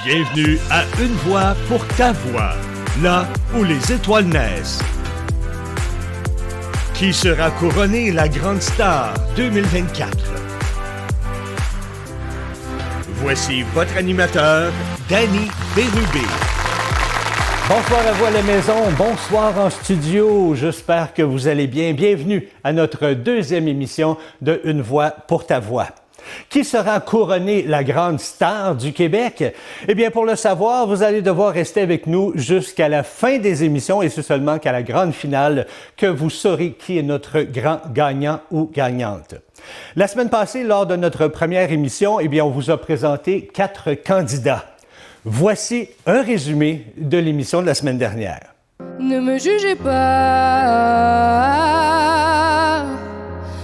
Bienvenue à Une voix pour ta voix, là où les étoiles naissent. Qui sera couronné la grande star 2024? Voici votre animateur, Danny Bérubé. Bonsoir à vous à la maison, bonsoir en studio. J'espère que vous allez bien. Bienvenue à notre deuxième émission de Une voix pour ta voix. Qui sera couronné la grande star du Québec? Eh bien, pour le savoir, vous allez devoir rester avec nous jusqu'à la fin des émissions et c'est seulement qu'à la grande finale que vous saurez qui est notre grand gagnant ou gagnante. La semaine passée, lors de notre première émission, eh bien, on vous a présenté 4 candidats. Voici un résumé de l'émission de la semaine dernière. Ne me jugez pas,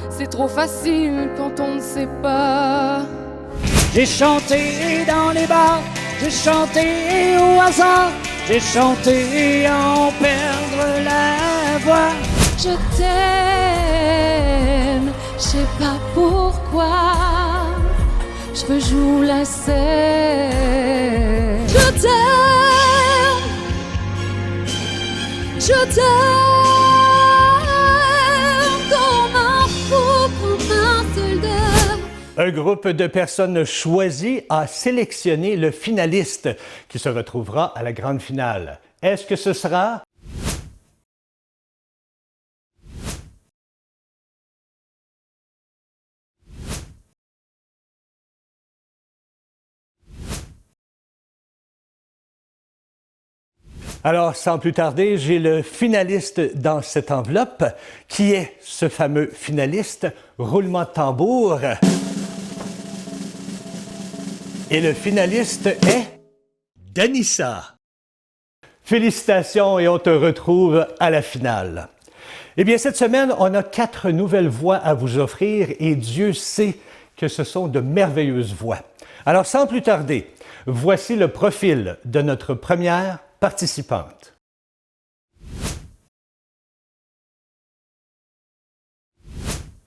c'est trop facile quand on ne sait pas. J'ai chanté dans les bars, j'ai chanté au hasard, j'ai chanté à en perdre la voix. Je t'aime, je sais pas pourquoi, je veux jouer la scène. Je t'aime, je t'aime comme un fou pour un soldat. Un groupe de personnes choisies a sélectionné le finaliste qui se retrouvera à la grande finale. Est-ce que ce sera Alors, sans plus tarder, j'ai le finaliste dans cette enveloppe. Qui est ce fameux finaliste? Roulement de tambour. Et le finaliste est Danissa. Félicitations et on te retrouve à la finale. Eh bien, cette semaine, on a 4 nouvelles voix à vous offrir et Dieu sait que ce sont de merveilleuses voix. Alors, sans plus tarder, voici le profil de notre première participante.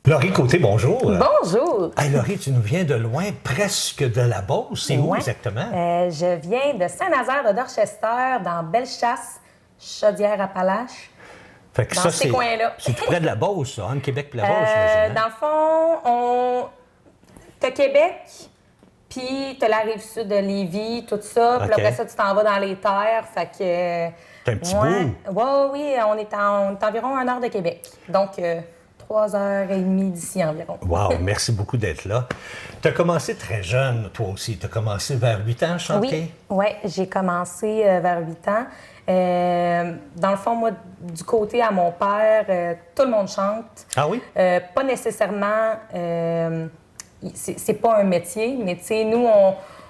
Laurie Côté, bonjour. Bonjour. Hey, Laurie, tu nous viens de loin, presque de la Beauce. C'est où Ouais. exactement? Je viens de Saint-Nazaire de Dorchester, dans Bellechasse, Chaudière-Appalaches. Fait que Dans ça, ces coins-là. C'est tout près de la Beauce, ça, entre Québec et la Beauce, j'imagine, hein? Dans le fond, t'as Québec, puis t'as la Rive-Sud de Lévis, tout ça. Puis OK. après ça, tu t'en vas dans les terres. Fait que... T'as un petit ouais. bout. Oui, on est environ 1 heure de Québec. Donc, 3h30 d'ici environ. Wow, merci beaucoup d'être là. Tu as commencé très jeune, toi aussi. Tu as commencé vers 8 ans à chanter? Oui, j'ai commencé vers 8 ans. Dans le fond, moi, du côté à mon père, tout le monde chante. Ah oui? Pas nécessairement... c'est pas un métier, mais tu sais, nous,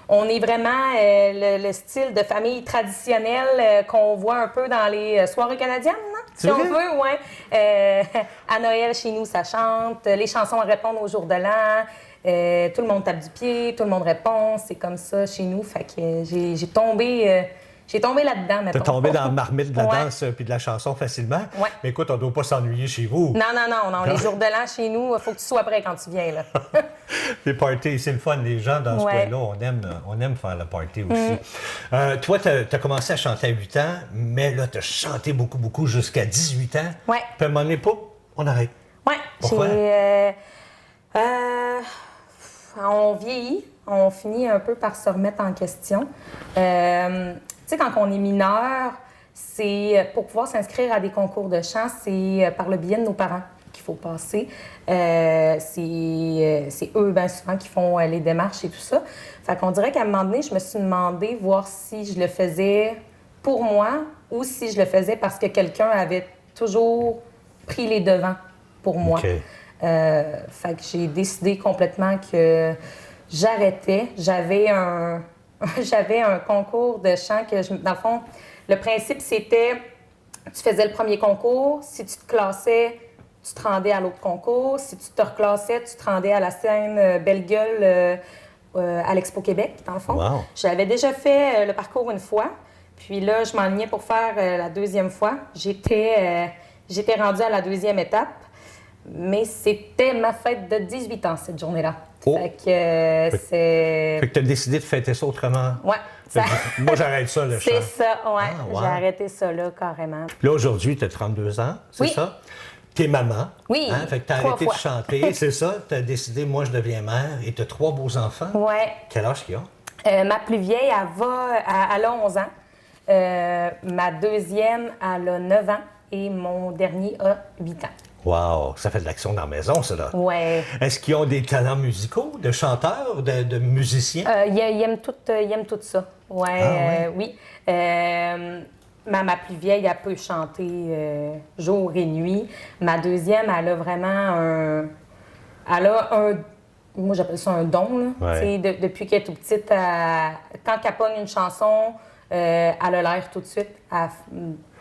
on est vraiment le style de famille traditionnelle qu'on voit un peu dans les soirées canadiennes, non? C'est Si on vrai? veut, ouais. À Noël, chez nous, ça chante. Les chansons répondent au jour de l'an. Tout le monde tape du pied, tout le monde répond. C'est comme ça chez nous. Fait que j'ai tombé là-dedans, mettons. Tu es tombé dans la marmite de la Ouais. danse puis de la chanson facilement. Ouais. Mais écoute, on ne doit pas s'ennuyer chez vous. Non. Les jours de l'an chez nous, il faut que tu sois prêt quand tu viens, là. Les parties, c'est le fun. Les gens dans ce Ouais. coin-là, on aime faire la party aussi. Toi, tu as commencé à chanter à 8 ans, mais là, tu as chanté beaucoup, beaucoup jusqu'à 18 ans. Ouais. Puis à un moment donné, on arrête. Oui, Pourquoi? on vieillit, on finit un peu par se remettre en question. Tu sais, quand on est mineur, c'est pour pouvoir s'inscrire à des concours de chant, c'est par le biais de nos parents qu'il faut passer. C'est eux, bien souvent, qui font les démarches et tout ça. Fait qu'on dirait qu'à un moment donné, je me suis demandé voir si je le faisais pour moi ou si je le faisais parce que quelqu'un avait toujours pris les devants pour moi. OK. Fait que j'ai décidé complètement que j'arrêtais. J'avais un concours de chant que, dans le fond, le principe, c'était, tu faisais le premier concours, si tu te classais, tu te rendais à l'autre concours, si tu te reclassais, tu te rendais à la scène Belle Gueule à l'Expo Québec, dans le fond. Wow. J'avais déjà fait le parcours une fois, puis là, je m'enlignais pour faire la deuxième fois. J'étais rendue à la deuxième étape. Mais c'était ma fête de 18 ans, cette journée-là. Oh. Fait que c'est... Fait que tu as décidé de fêter ça autrement. Ouais, ça... Moi, j'arrête ça, le chant. C'est ça, ouais. Ah, ouais. J'ai arrêté ça là, carrément. Là, aujourd'hui, tu as 32 ans, c'est Oui. ça? T'es maman. Oui, Hein? Fait que tu as 3 arrêté fois. de chanter, c'est ça? Tu as décidé, moi, je deviens mère, et tu as 3 beaux enfants. Ouais. Quel âge qu'ils ont? Ma plus vieille, elle a 11 ans. Ma deuxième, elle a 9 ans. Et mon dernier a 8 ans. Wow, ça fait de l'action dans la maison, ça, là. Ouais. Est-ce qu'ils ont des talents musicaux, de chanteurs, de musiciens? Il aime tout ça. Ouais, Ah ouais? oui. Ma plus vieille, elle peut chanter jour et nuit. Ma deuxième, elle a vraiment moi j'appelle ça un don, là. Ouais. Tu sais, depuis qu'elle est toute petite, quand elle pogne une chanson, elle a l'air tout de suite.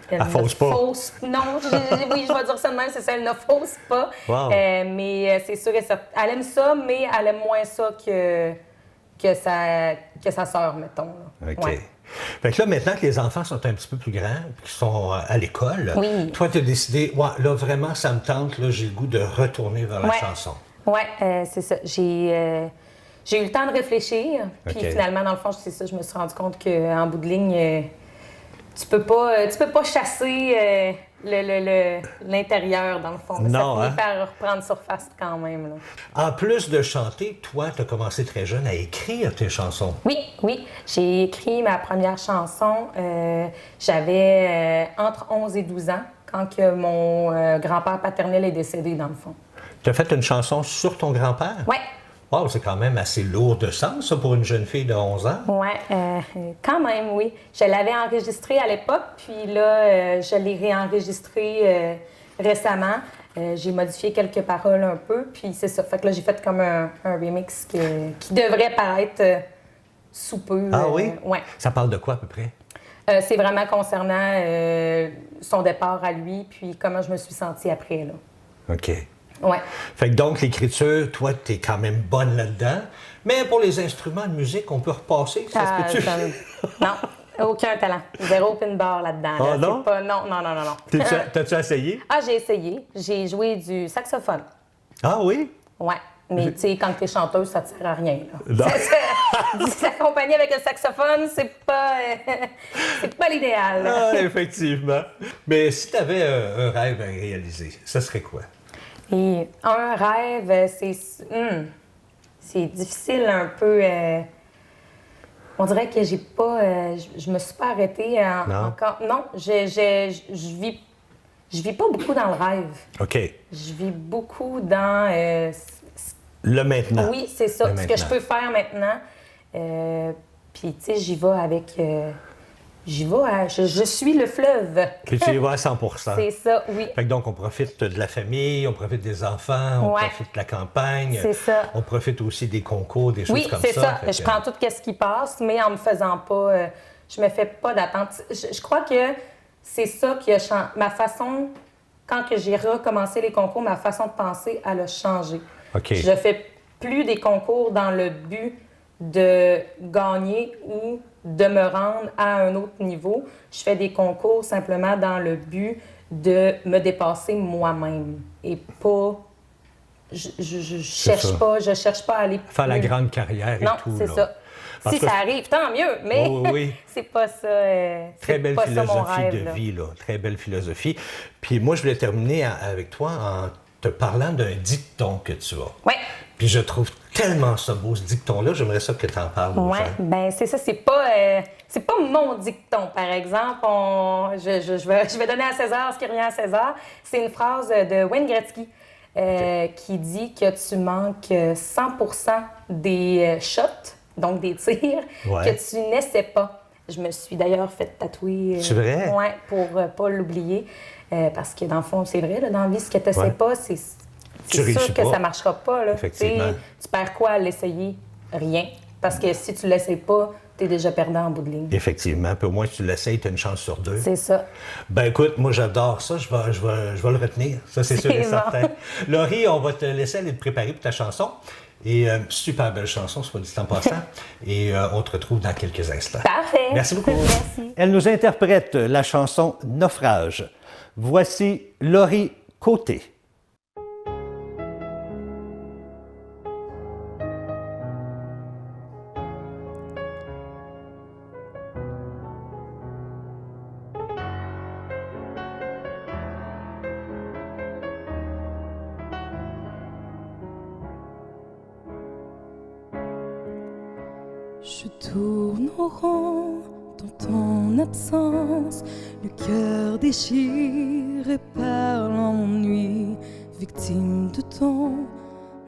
Elle fausse pas. Non, oui, je vais dire ça de même, c'est ça, elle ne fausse pas. Wow. Mais c'est sûr et certain. Elle aime ça, mais elle aime moins ça que sa sœur, mettons. Là. OK. Ouais. Fait que là, maintenant que les enfants sont un petit peu plus grands, qu'ils sont à l'école, Oui. toi, tu as décidé, ouais, là, vraiment, ça me tente, là, j'ai le goût de retourner vers la Ouais. chanson. Oui, c'est ça. J'ai eu le temps de réfléchir, puis OK. finalement, dans le fond, c'est ça, je me suis rendu compte qu'en bout de ligne, tu peux pas chasser l'intérieur, dans le fond. Non, Ça hein? finit par reprendre surface quand même. Là. En plus de chanter, toi, tu as commencé très jeune à écrire tes chansons. Oui. J'ai écrit ma première chanson. J'avais entre 11 et 12 ans, quand que mon grand-père paternel est décédé, dans le fond. Tu as fait une chanson sur ton grand-père? Oui. Wow, c'est quand même assez lourd de sens, ça, pour une jeune fille de 11 ans. Oui, quand même, oui. Je l'avais enregistré à l'époque, puis là, je l'ai réenregistré récemment. J'ai modifié quelques paroles un peu, puis c'est ça. Fait que là, j'ai fait comme un remix qui devrait paraître sous peu. Ah oui? Ouais. Ça parle de quoi, à peu près? C'est vraiment concernant son départ à lui, puis comment je me suis sentie après, là. OK. Ouais. Fait que donc, l'écriture, toi, tu es quand même bonne là-dedans. Mais pour les instruments de musique, on peut repasser. Ça se peut-tu? Non, aucun talent. Zéro pin bar là-dedans. Ah, là. non? C'est pas... Non. T'as-tu essayé? Ah, j'ai essayé. J'ai joué du saxophone. Ah oui? Ouais. Mais tu sais, quand t'es chanteuse, ça te sert à rien. Non. S'accompagner avec le saxophone, c'est pas l'idéal. là. Ah, effectivement. Mais si tu avais un rêve à réaliser, ça serait quoi? Et un rêve, c'est difficile un peu. On dirait que j'ai pas. Je me suis pas arrêtée Non. encore. Non, je vis pas beaucoup dans le rêve. OK. Je vis beaucoup dans. Le maintenant. Oui, c'est ça. Le Ce que je maintenant. peux faire maintenant. Puis, tu sais, j'y vais avec. Je suis le fleuve. Puis tu y vas à 100 C'est ça, oui. Fait que donc, on profite de la famille, on profite des enfants, on Ouais. profite de la campagne. C'est ça. On profite aussi des concours, des choses Oui, comme c'est ça. Fait Je que- prends tout ce qui passe, mais en me faisant pas. Je me fais pas d'attente. Je crois que c'est ça qui a changé. Ma façon, quand que j'ai recommencé les concours, ma façon de penser, elle a changé. OK. Je fais plus des concours dans le but de gagner ou de me rendre à un autre niveau. Je fais des concours simplement dans le but de me dépasser moi-même et pas... Je cherche ça. pas, je cherche pas à aller Faire la plus- grande carrière et Non, tout. c'est là. ça. Parce Si que- ça arrive, tant mieux, mais Oh, oui. c'est pas ça. Très c'est belle pas ça mon philosophie rêve, de là. vie, là. Très belle philosophie. Puis moi, je voulais terminer avec toi en te parlant d'un dicton que tu as. Ouais. Puis je trouve tellement ça beau, ce dicton-là. J'aimerais ça que tu en parles aux Ouais, gens. ben c'est ça, c'est pas mon dicton, par exemple. Je vais donner à César ce qui revient à César. C'est une phrase de Wayne Gretzky qui dit que tu manques 100% des shots, donc des tirs, Ouais. que tu n'essaies pas. Je me suis d'ailleurs fait tatouer. C'est vrai? Ouais, pour pas l'oublier. Parce que dans le fond, c'est vrai, là, dans la vie, ce que tu n'essaies Ouais. pas, c'est Tu réussis sûr que pas. ça ne marchera pas. Là. Effectivement. Tu perds quoi à l'essayer? Rien. Parce que si tu ne l'essayes pas, tu es déjà perdant en bout de ligne. Effectivement. Puis au moins, si tu l'essayes, tu as une chance sur 2. C'est ça. Ben écoute, moi j'adore ça, je vais le retenir, ça c'est sûr et C'est bon. certain. Laurie, on va te laisser aller te préparer pour ta chanson. Et super belle chanson, soit dit en passant. Et on te retrouve dans quelques instants. Parfait. Merci beaucoup. Merci. Elle nous interprète la chanson Naufrage. Voici Laurie Côté. Je tourne en rond dans ton absence, le cœur déchiré par l'ennui, victime de ton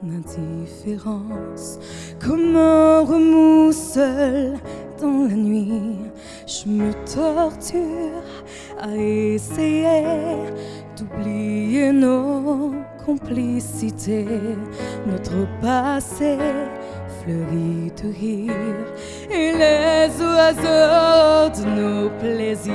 indifférence. Comme un remous seul dans la nuit, je me torture à essayer d'oublier nos complicités, notre passé fleuri de rire et les oiseaux de nos plaisirs.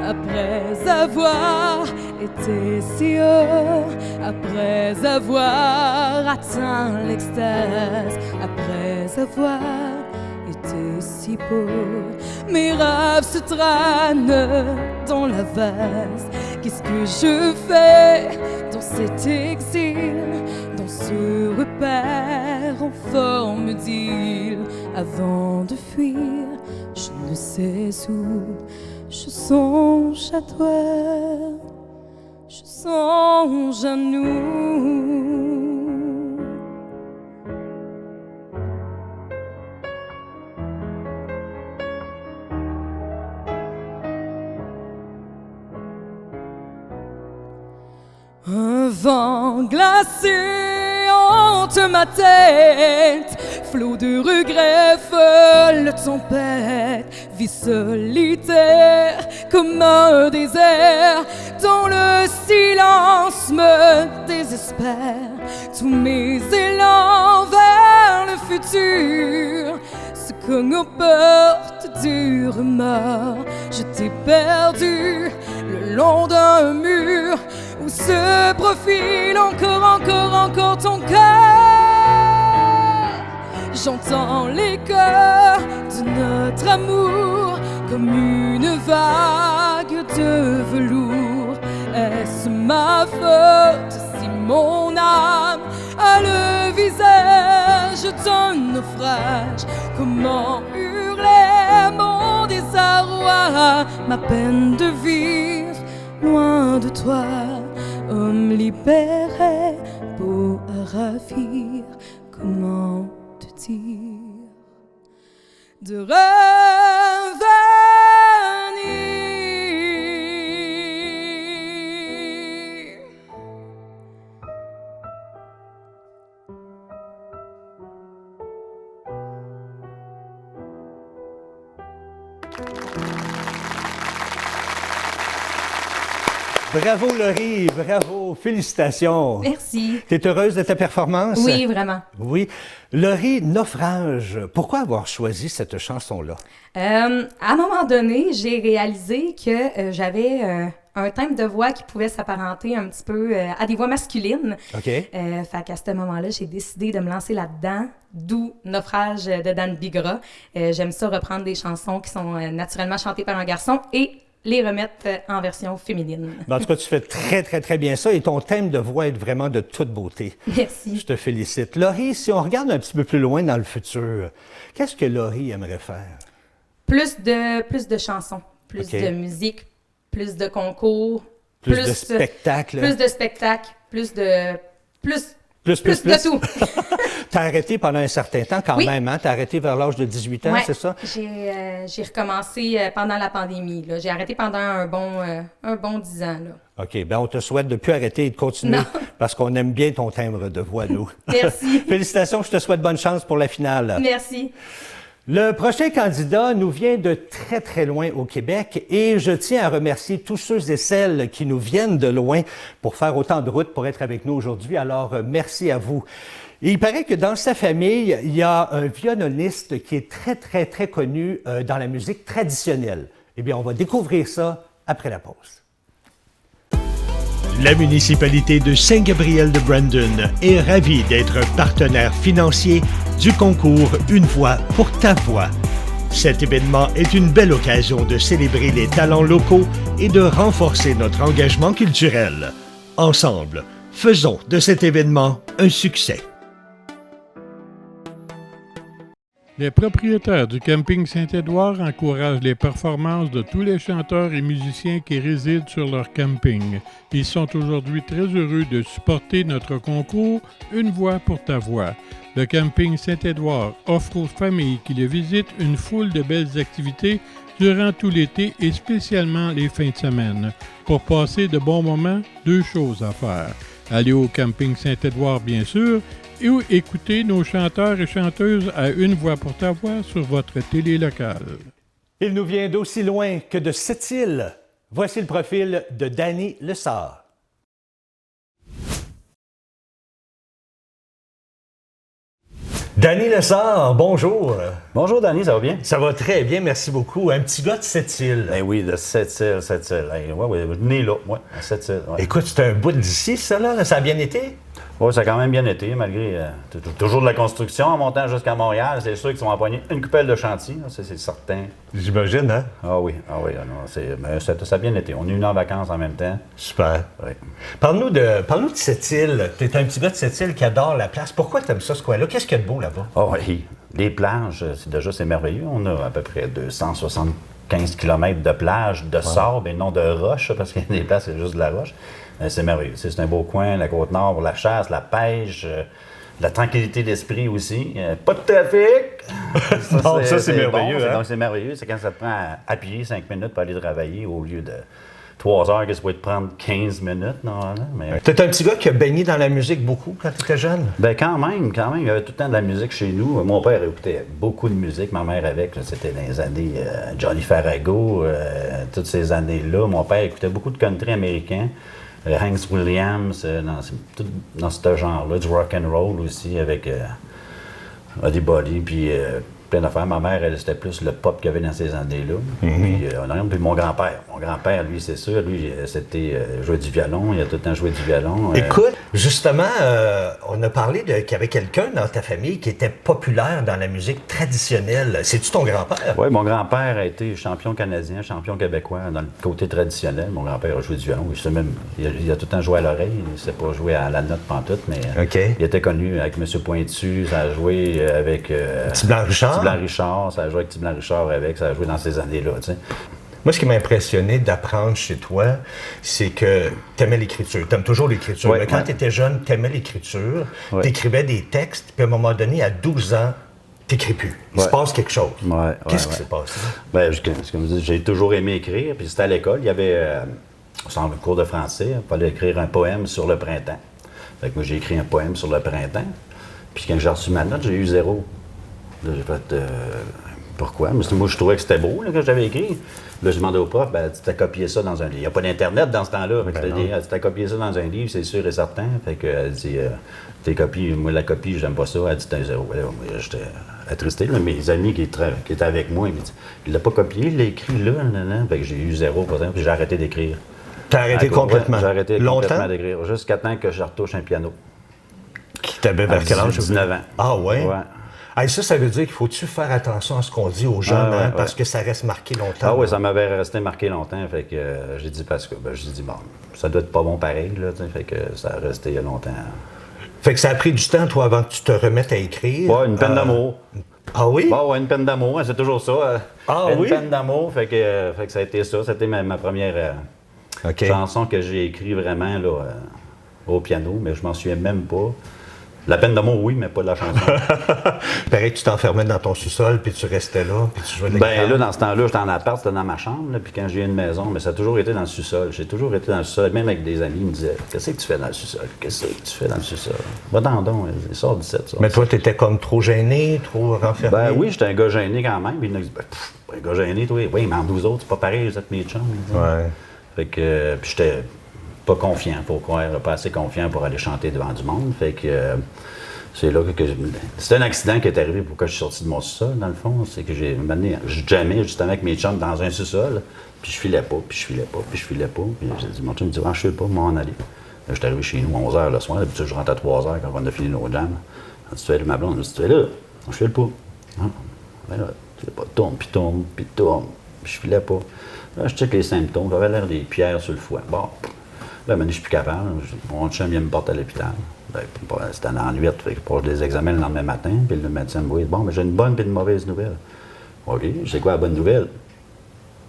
Après avoir été si haut, après avoir atteint l'extase, après avoir été si beau, mes rêves se traînent dans la vase. Qu'est-ce que je fais dans cet exil, dans ce repère en forme d'île? Avant de fuir, je ne sais où, je songe à toi, je songe à nous. Un vent glacé hante ma tête, flot de regrets, folle tempête, vie solitaire comme un désert, dont le silence me désespère. Tous mes élans vers le futur se cognent aux portes du remords. Je t'ai perdu le long d'un mur où se profile encore ton cœur. J'entends l'écho de notre amour comme une vague de velours. Est-ce ma faute si mon âme a le visage d'un naufrage? Comment hurler mon désarroi, ma peine de vivre loin de toi? Homme libéré, beau à ravir, comment te dire de revenir? Bravo Laurie, bravo, félicitations. Merci. Tu es heureuse de ta performance? Oui, vraiment. Oui. Laurie, Naufrage, pourquoi avoir choisi cette chanson-là? À un moment donné, j'ai réalisé que j'avais un thème de voix qui pouvait s'apparenter un petit peu à des voix masculines. OK. Fait qu'à ce moment-là, j'ai décidé de me lancer là-dedans, d'où Naufrage de Dan Bigra. J'aime ça reprendre des chansons qui sont naturellement chantées par un garçon et les remettre en version féminine. En tout cas, tu fais très, très, très bien ça et ton thème de voix est vraiment de toute beauté. Merci. Je te félicite. Laurie, si on regarde un petit peu plus loin dans le futur, qu'est-ce que Laurie aimerait faire? Plus de chansons, plus OK. de musique, plus de concours, Plus de spectacles? plus de spectacles, plus de tout. T'as arrêté pendant un certain temps quand Oui. même, hein? T'as arrêté vers l'âge de 18 ans, Ouais, c'est ça? j'ai recommencé pendant la pandémie. Là. J'ai arrêté pendant un bon 10 ans. Là. OK. Bien, on te souhaite de ne plus arrêter et de continuer Non. parce qu'on aime bien ton timbre de voix, nous. Merci. Félicitations, je te souhaite bonne chance pour la finale. Merci. Le prochain candidat nous vient de très, très loin au Québec et je tiens à remercier tous ceux et celles qui nous viennent de loin pour faire autant de route pour être avec nous aujourd'hui. Alors, merci à vous. Et il paraît que dans sa famille, il y a un violoniste qui est très, très, très connu dans la musique traditionnelle. Eh bien, on va découvrir ça après la pause. La municipalité de Saint-Gabriel-de-Brandon est ravie d'être partenaire financier du concours Une voix pour ta voix. Cet événement est une belle occasion de célébrer les talents locaux et de renforcer notre engagement culturel. Ensemble, faisons de cet événement un succès. Les propriétaires du camping Saint-Édouard encouragent les performances de tous les chanteurs et musiciens qui résident sur leur camping. Ils sont aujourd'hui très heureux de supporter notre concours Une voix pour ta voix. Le camping Saint-Édouard offre aux familles qui le visitent une foule de belles activités durant tout l'été et spécialement les fins de semaine. Pour passer de bons moments, 2 choses à faire. Aller au camping Saint-Édouard, bien sûr, et écouter nos chanteurs et chanteuses à Une voix pour ta voix sur votre télé locale. Il nous vient d'aussi loin que de Sept-Îles. Voici le profil de Danny Lessard. Danny Lessard, bonjour. Bonjour, Danny, ça va bien? Ça va très bien, merci beaucoup. Un petit gars de Sept-Îles. Ben oui, de Sept-Îles. Hey, ouais, né là, moi, à Sept-Îles. Ouais. Écoute, c'est un bout d'ici, ça, là. Ça a bien été? Oui, ça a quand même bien été, malgré toujours de la construction en montant jusqu'à Montréal. C'est sûr qu'ils vont empoigner une coupelle de chantier, ça, c'est certain. J'imagine, hein? Ah oui, mais ça a bien été. On est venu en vacances en même temps. Super. Oui. Parle-nous de Sept-Îles. Tu es un petit gars de Sept-Îles qui adore la place. Pourquoi tu aimes ça, ce coin-là? Qu'est-ce qu'il y a de beau là-bas? Ah oui, les plages, c'est merveilleux. On a à peu près 275 km de plage, de sable et non de roche, parce qu'il y a des places, c'est juste de la roche. C'est merveilleux. C'est un beau coin, la Côte-Nord pour la chasse, la pêche, la tranquillité d'esprit aussi. Pas de trafic! Ça, c'est merveilleux. Bon, hein? donc, c'est merveilleux. C'est quand ça te prend à pied 5 minutes pour aller travailler au lieu de 3 heures que ça peut te prendre 15 minutes, normalement. Mais... T'es un petit gars qui a baigné dans la musique beaucoup quand tu étais jeune? Ben quand même. Il y avait tout le temps de la musique chez nous. Mon père écoutait beaucoup de musique, ma mère avec. C'était dans les années Johnny Farago, toutes ces années-là. Mon père écoutait beaucoup de country américain. Hank Williams, dans ce genre-là, du rock and roll aussi, avec Buddy Buddy, puis plein d'affaires. Ma mère, elle, c'était plus le pop qu'il y avait dans ces années-là. Puis mon grand-père, lui, c'est sûr, lui, c'était jouer du violon, il a tout le temps joué du violon. Écoute, justement, on a parlé qu'il y avait quelqu'un dans ta famille qui était populaire dans la musique traditionnelle. C'est-tu ton grand-père? Oui, mon grand-père a été champion canadien, champion québécois dans le côté traditionnel. Mon grand-père a joué du violon. Il a tout le temps joué à l'oreille. Il ne s'est pas joué à la note pantoute, mais il était connu avec M. Pointu. Ça a joué avec... Petit Blanc Richard? Petit Blanc Richard. Ça a joué avec Petit Blanc Richard avec. Ça a joué dans ces années-là, tu sais. Moi, ce qui m'a impressionné d'apprendre chez toi, c'est que tu aimais l'écriture. Tu aimes toujours l'écriture. Ouais, mais quand ouais. tu étais jeune, tu aimais l'écriture. Ouais. Tu écrivais des textes, puis à un moment donné, à 12 ans, tu n'écris plus. Il se passe quelque chose. Qu'est-ce qui s'est passé? Bien, comme je dis, j'ai toujours aimé écrire. Puis c'était à l'école, il y avait, dans le cours de français, il fallait écrire un poème sur le printemps. Fait que moi, j'ai écrit un poème sur le printemps. Puis quand j'ai reçu ma note, j'ai eu 0. Là, j'ai fait, pourquoi? Mais moi, je trouvais que c'était beau, là, que j'avais écrit. Là, j'ai demandé au prof, ben, tu t'as copié ça dans un livre. Il n'y a pas d'Internet dans ce temps-là. Tu t'as copié ça dans un livre, c'est sûr et certain. Fait que, elle dit, t'es copié, moi, la copie, j'aime pas ça. Elle dit, t'as un 0. J'étais attristé. Là, mes amis qui étaient avec moi, ils me disent, il l'a pas copié, il l'a écrit là. Fait que j'ai eu 0, par exemple, puis j'ai arrêté d'écrire. T'as arrêté complètement? Ouais, j'ai arrêté longtemps? Complètement d'écrire, jusqu'à temps que je retouche un piano. Qui t'avait vers quel âge? 19 ans. Ah ouais? Ouais. Hey, ça veut dire qu'il faut-tu faire attention à ce qu'on dit aux jeunes, parce que ça reste marqué longtemps. Ah oui, ça m'avait resté marqué longtemps. Fait que j'ai dit parce que j'ai dit bon, ça doit être pas bon pareil, là, fait que ça a resté il y a longtemps. Fait que ça a pris du temps, toi, avant que tu te remettes à écrire. Ouais, une peine d'amour. Ah oui? Bon, ouais, une peine d'amour, c'est toujours ça. Une peine d'amour, fait que ça a été ça. C'était ma première chanson que j'ai écrite vraiment là, au piano, mais je m'en souviens même pas. La peine d'amour, oui, mais pas de la chanson. Pareil que tu t'enfermais dans ton sous-sol, puis tu restais là, puis tu jouais de la guitare. Ben là, dans ce temps-là, j'étais en appart, c'était dans ma chambre, là, puis quand j'ai eu une maison, mais ça a toujours été dans le sous-sol. J'ai toujours été dans le sous-sol, même avec des amis, ils me disaient « Qu'est-ce que tu fais dans le sous-sol? Qu'est-ce que tu fais dans le sous-sol? » Va dans donc, sors d'ici, ça. Mais toi, t'étais comme trop gêné, trop renfermé? Ben oui, j'étais un gars gêné quand même, puis ils me disaient « un gars gêné, toi? Oui, mais entre vous autres, c'est pas pareil, vous êtes mes chums. » Ouais. Fait que, puis j'étais pas confiant, faut croire, pas assez confiant pour aller chanter devant du monde, fait que... c'est là que c'était un accident qui est arrivé pourquoi je suis sorti de mon sous-sol, dans le fond. C'est que j'ai jamais, justement, avec mes chums dans un sous-sol, puis je filais pas, puis je filais pas, puis je filais pas. Puis j'ai dit, mon chum me dit, je file pas, moi, on allait. Là, j'étais arrivé chez nous à 11h le soir, d'habitude, je rentre à 3h quand on a fini nos jams. Elle dit, tu es là, ma blonde, elle dit, tu es là, je file pas. Ah, ben là, tu fais pas, tourne, puis je filais pas. Là, je check les symptômes, j'avais l'air des pierres sur le foie. Bon, là, maintenant, je suis plus capable. Mon chum, il me porte à l'hôpital. Ben, c'était dans la nuit, fait que pour des examens le lendemain matin, puis le médecin me dit bon, mais j'ai une bonne et une mauvaise nouvelle. OK, c'est quoi la bonne nouvelle?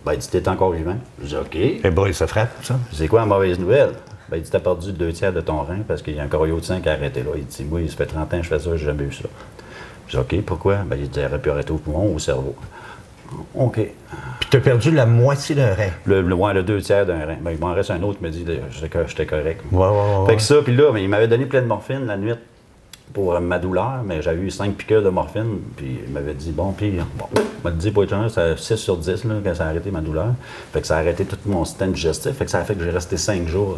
Ben, il dit t'es encore vivant. Je dis OK. Eh ben, ça frappe, ça. C'est quoi la mauvaise nouvelle? Ben, il dit t'as perdu 2/3 de ton rein parce qu'il y a un choriot de sang qui a arrêté là. Il dit moi, ça fait 30 ans que je fais ça, j'ai jamais eu ça. Je dis OK, pourquoi? Ben, il dit il aurait pu arrêter au poumon ou au cerveau. OK. Puis tu as perdu la moitié d'un rein. Le 2/3 d'un rein. Ben, il m'en reste un autre, il me dit j'étais correct. Ouais. Fait que ça, puis là, il m'avait donné plein de morphine la nuit pour ma douleur, mais j'avais eu 5 piqûres de morphine, puis il m'avait dit, bon, il m'a dit, pour être gentil, c'est 6 sur 10 là, quand ça a arrêté ma douleur. Fait que ça a arrêté tout mon système digestif, fait que ça a fait que j'ai resté 5 jours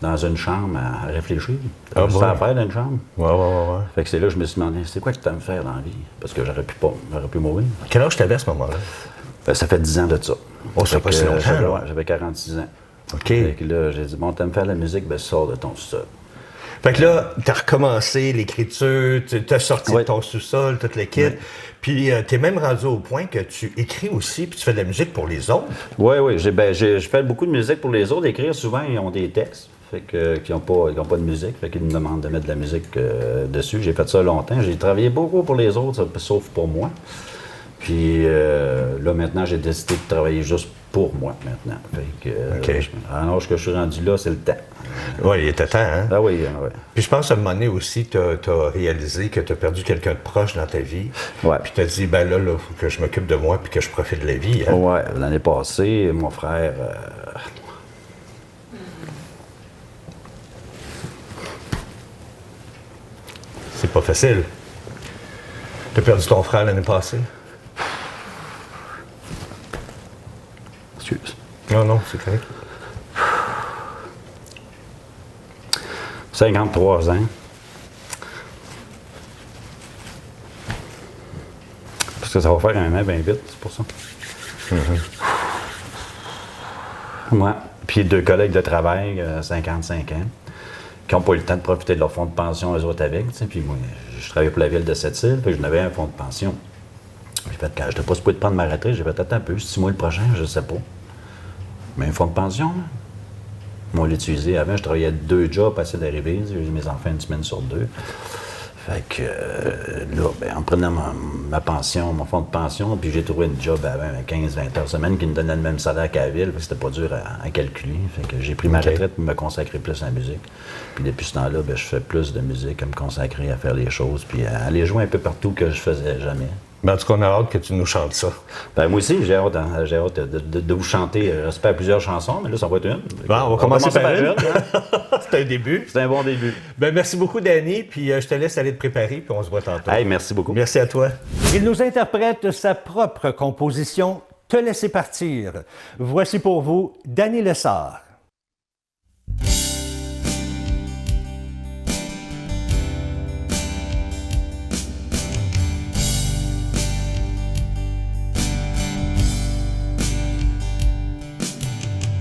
dans une chambre à réfléchir. C'était juste à faire dans une chambre. Ouais. Fait que c'est là que je me suis demandé, c'est quoi que tu aimes faire dans la vie? Parce que j'aurais pu mourir. Quel âge t'avais à ce moment-là? Ben, ça fait 10 ans de ça. Oh, ça fait pas si longtemps, là. J'avais 46 ans. OK. Fait que là, j'ai dit, bon, t'aimes faire la musique, ben sors de ton sous-sol. Fait que là, t'as recommencé l'écriture, t'as sorti de ton sous-sol, toute l'équipe. Ouais. Puis t'es même rendu au point que tu écris aussi, puis tu fais de la musique pour les autres. Oui. Je fais beaucoup de musique pour les autres. Écrire, souvent, ils ont des textes. Fait que, qui n'ont pas de musique. Fait qu'ils me demandent de mettre de la musique dessus. J'ai fait ça longtemps. J'ai travaillé beaucoup pour les autres, sauf pour moi. Puis là, maintenant, j'ai décidé de travailler juste pour moi, maintenant. Fait que, à l'âge que je suis rendu là, c'est le temps. Oui, il était temps, hein? Ah oui. Puis je pense à un moment donné aussi, tu as réalisé que tu as perdu quelqu'un de proche dans ta vie. Ouais. Puis tu as dit, ben là, il faut que je m'occupe de moi puis que je profite de la vie. Hein? Oui, l'année passée, mon frère... C'est pas facile. Tu as perdu ton frère l'année passée? Excuse. Non, c'est correct. 53 ans. Parce que ça va faire un an bien vite, c'est pour ça. Moi, puis 2 collègues de travail, 55 ans, qui n'ont pas eu le temps de profiter de leur fonds de pension, eux autres avec. Puis moi, je travaillais pour la ville de Sept-Îles, puis je n'avais un fonds de pension. J'ai fait, quand je n'étais pas supposé de prendre ma retraite, j'ai fait, attends un peu, 6 mois le prochain, je ne sais pas. Mais un fonds de pension, là. Moi, l'utiliser avant, je travaillais 2 jobs assez d'arriver. J'ai eu mes enfants une semaine sur 2. Fait que là, en prenant ma pension, mon fonds de pension, puis j'ai trouvé une job avant 15-20 heures semaine qui me donnait le même salaire qu'à la ville, puis c'était pas dur à calculer. Fait que j'ai pris ma retraite pour me consacrer plus à la musique. Puis depuis ce temps-là, je fais plus de musique, à me consacrer à faire les choses, puis à aller jouer un peu partout que je faisais jamais. Mais en tout cas, on a hâte que tu nous chantes ça. Ben, moi aussi, j'ai hâte de vous chanter, j'espère, plusieurs chansons, mais là, ça va être une. Bon, on va commencer par une. Hein? C'est un début. C'est un bon début. Ben, merci beaucoup, Danny, puis je te laisse aller te préparer, puis on se voit tantôt. Hey, merci beaucoup. Merci à toi. Il nous interprète sa propre composition, « Te laisser partir ». Voici pour vous Danny Lessard.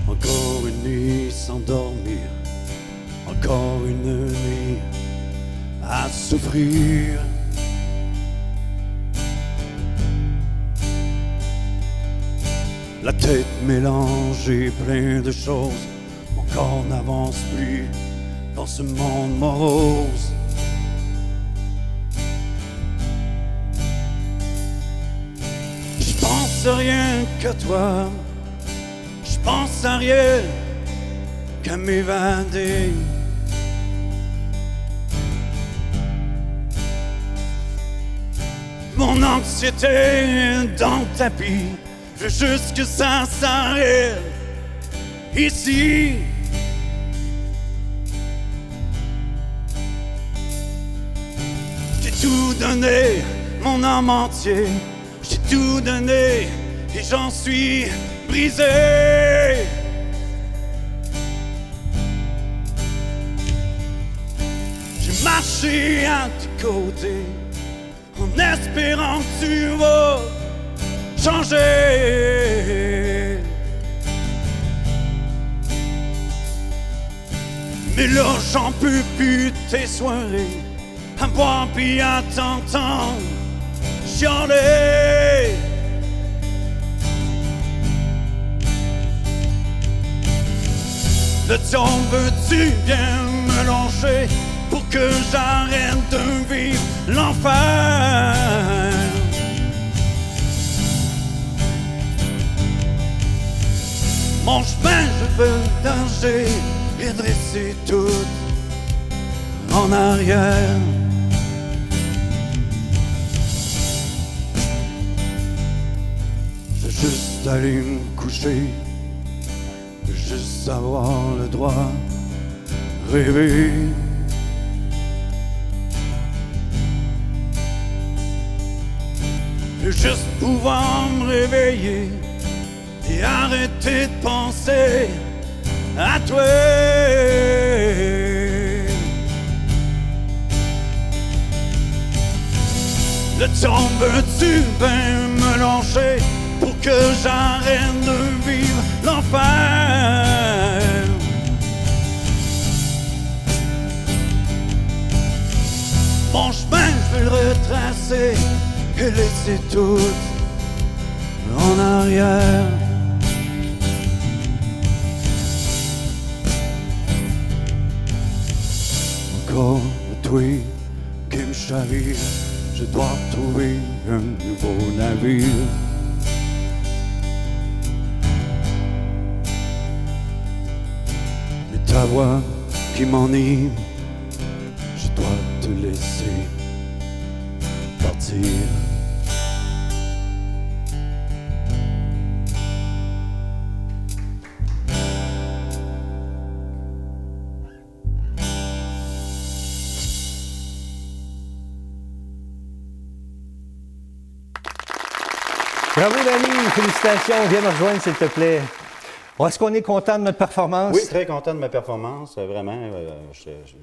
Encore une nuit sans dormir, encore une nuit à souffrir. La tête mélangée, plein de choses, mon corps n'avance plus dans ce monde morose. Je pense à rien qu'à toi. Je pense à rien qu'à m'évader. Mon anxiété dans le tapis, je veux juste que ça s'arrête ici. J'ai tout donné, mon âme entière, j'ai tout donné et j'en suis brisé. J'ai marché à tes côtés en espérant que tu vas changer. Mais là j'en peux plus de tes soirées à boire puis à t'entendre chialer. Le temps veux-tu bien me lâcher pour que j'arrête de vivre l'enfer. Mon chemin, je veux le danger et dresser tout en arrière. Je veux juste aller me coucher, juste avoir le droit de rêver. Je veux juste pouvoir me réveiller et arrêter de penser à toi. Le temps veux-tu bien me lâcher pour que j'arrête de vivre l'enfer? Mon chemin, je veux le retracer et laisser tout en arrière. Encore un tweet qui me chavire, je dois trouver un nouveau navire. Mais ta voix qui m'enivre, je dois te laisser partir. Bravo, Danny! Félicitations! Viens me rejoindre, s'il te plaît. Est-ce qu'on est content de notre performance? Oui, très content de ma performance. Vraiment,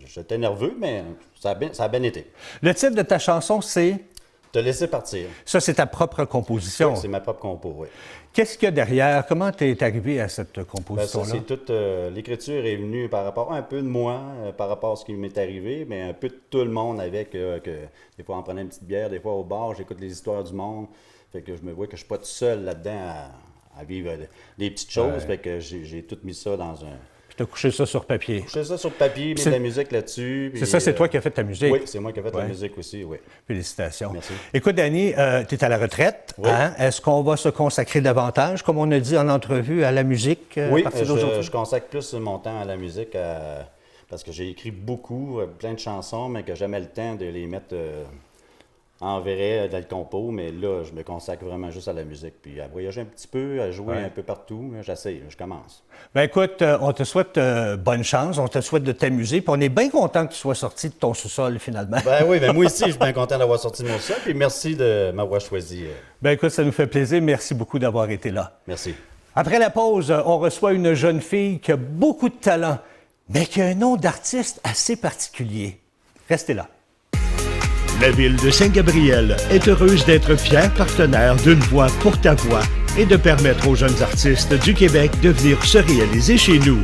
j'étais nerveux, mais ça a bien été. Le titre de ta chanson, c'est? Te laisser partir. Ça, c'est ta propre composition. Oui, c'est ma propre compo, oui. Qu'est-ce qu'il y a derrière? Comment tu es arrivé à cette composition-là? Ça, c'est toute... l'écriture est venue par rapport un peu de moi, par rapport à ce qui m'est arrivé, mais un peu de tout le monde avec... que des fois, on prenait une petite bière, des fois au bar, j'écoute les histoires du monde. Fait que je me vois que je suis pas tout seul là-dedans à vivre des petites choses. Ouais. Fait que j'ai tout mis ça dans un... Puis tu as couché ça sur papier. Couché ça sur papier, mis de la musique là-dessus. C'est ça, c'est toi qui as fait ta musique? Oui, c'est moi qui ai fait la musique aussi, oui. Félicitations. Merci. Écoute, Danny, tu es à la retraite. Oui. Hein? Est-ce qu'on va se consacrer davantage, comme on a dit en entrevue, à la musique oui, à partir d'aujourd'hui? Je consacre plus mon temps à la musique parce que j'ai écrit beaucoup, plein de chansons, mais que jamais le temps de les mettre... en vrai, dans le compo, mais là, je me consacre vraiment juste à la musique. Puis à voyager un petit peu, à jouer un peu partout. J'essaie, je commence. Bien écoute, on te souhaite bonne chance, on te souhaite de t'amuser, puis on est bien content que tu sois sorti de ton sous-sol, finalement. Ben oui, ben moi aussi, je suis bien content d'avoir sorti de mon sous-sol, puis merci de m'avoir choisi. Ben écoute, ça nous fait plaisir. Merci beaucoup d'avoir été là. Merci. Après la pause, on reçoit une jeune fille qui a beaucoup de talent, mais qui a un nom d'artiste assez particulier. Restez là. La ville de Saint-Gabriel est heureuse d'être fière partenaire d'Une Voix pour ta voix et de permettre aux jeunes artistes du Québec de venir se réaliser chez nous.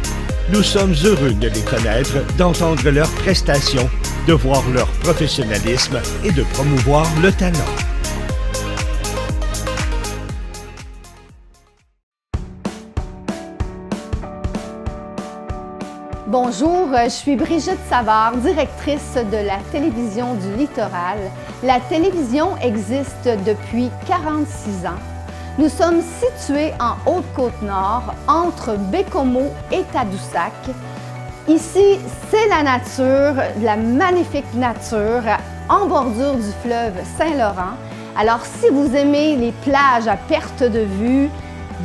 Nous sommes heureux de les connaître, d'entendre leurs prestations, de voir leur professionnalisme et de promouvoir le talent. Bonjour, je suis Brigitte Savard, directrice de la télévision du Littoral. La télévision existe depuis 46 ans. Nous sommes situés en Haute-Côte-Nord, entre Bécomo et Tadoussac. Ici, c'est la nature, la magnifique nature, en bordure du fleuve Saint-Laurent. Alors, si vous aimez les plages à perte de vue,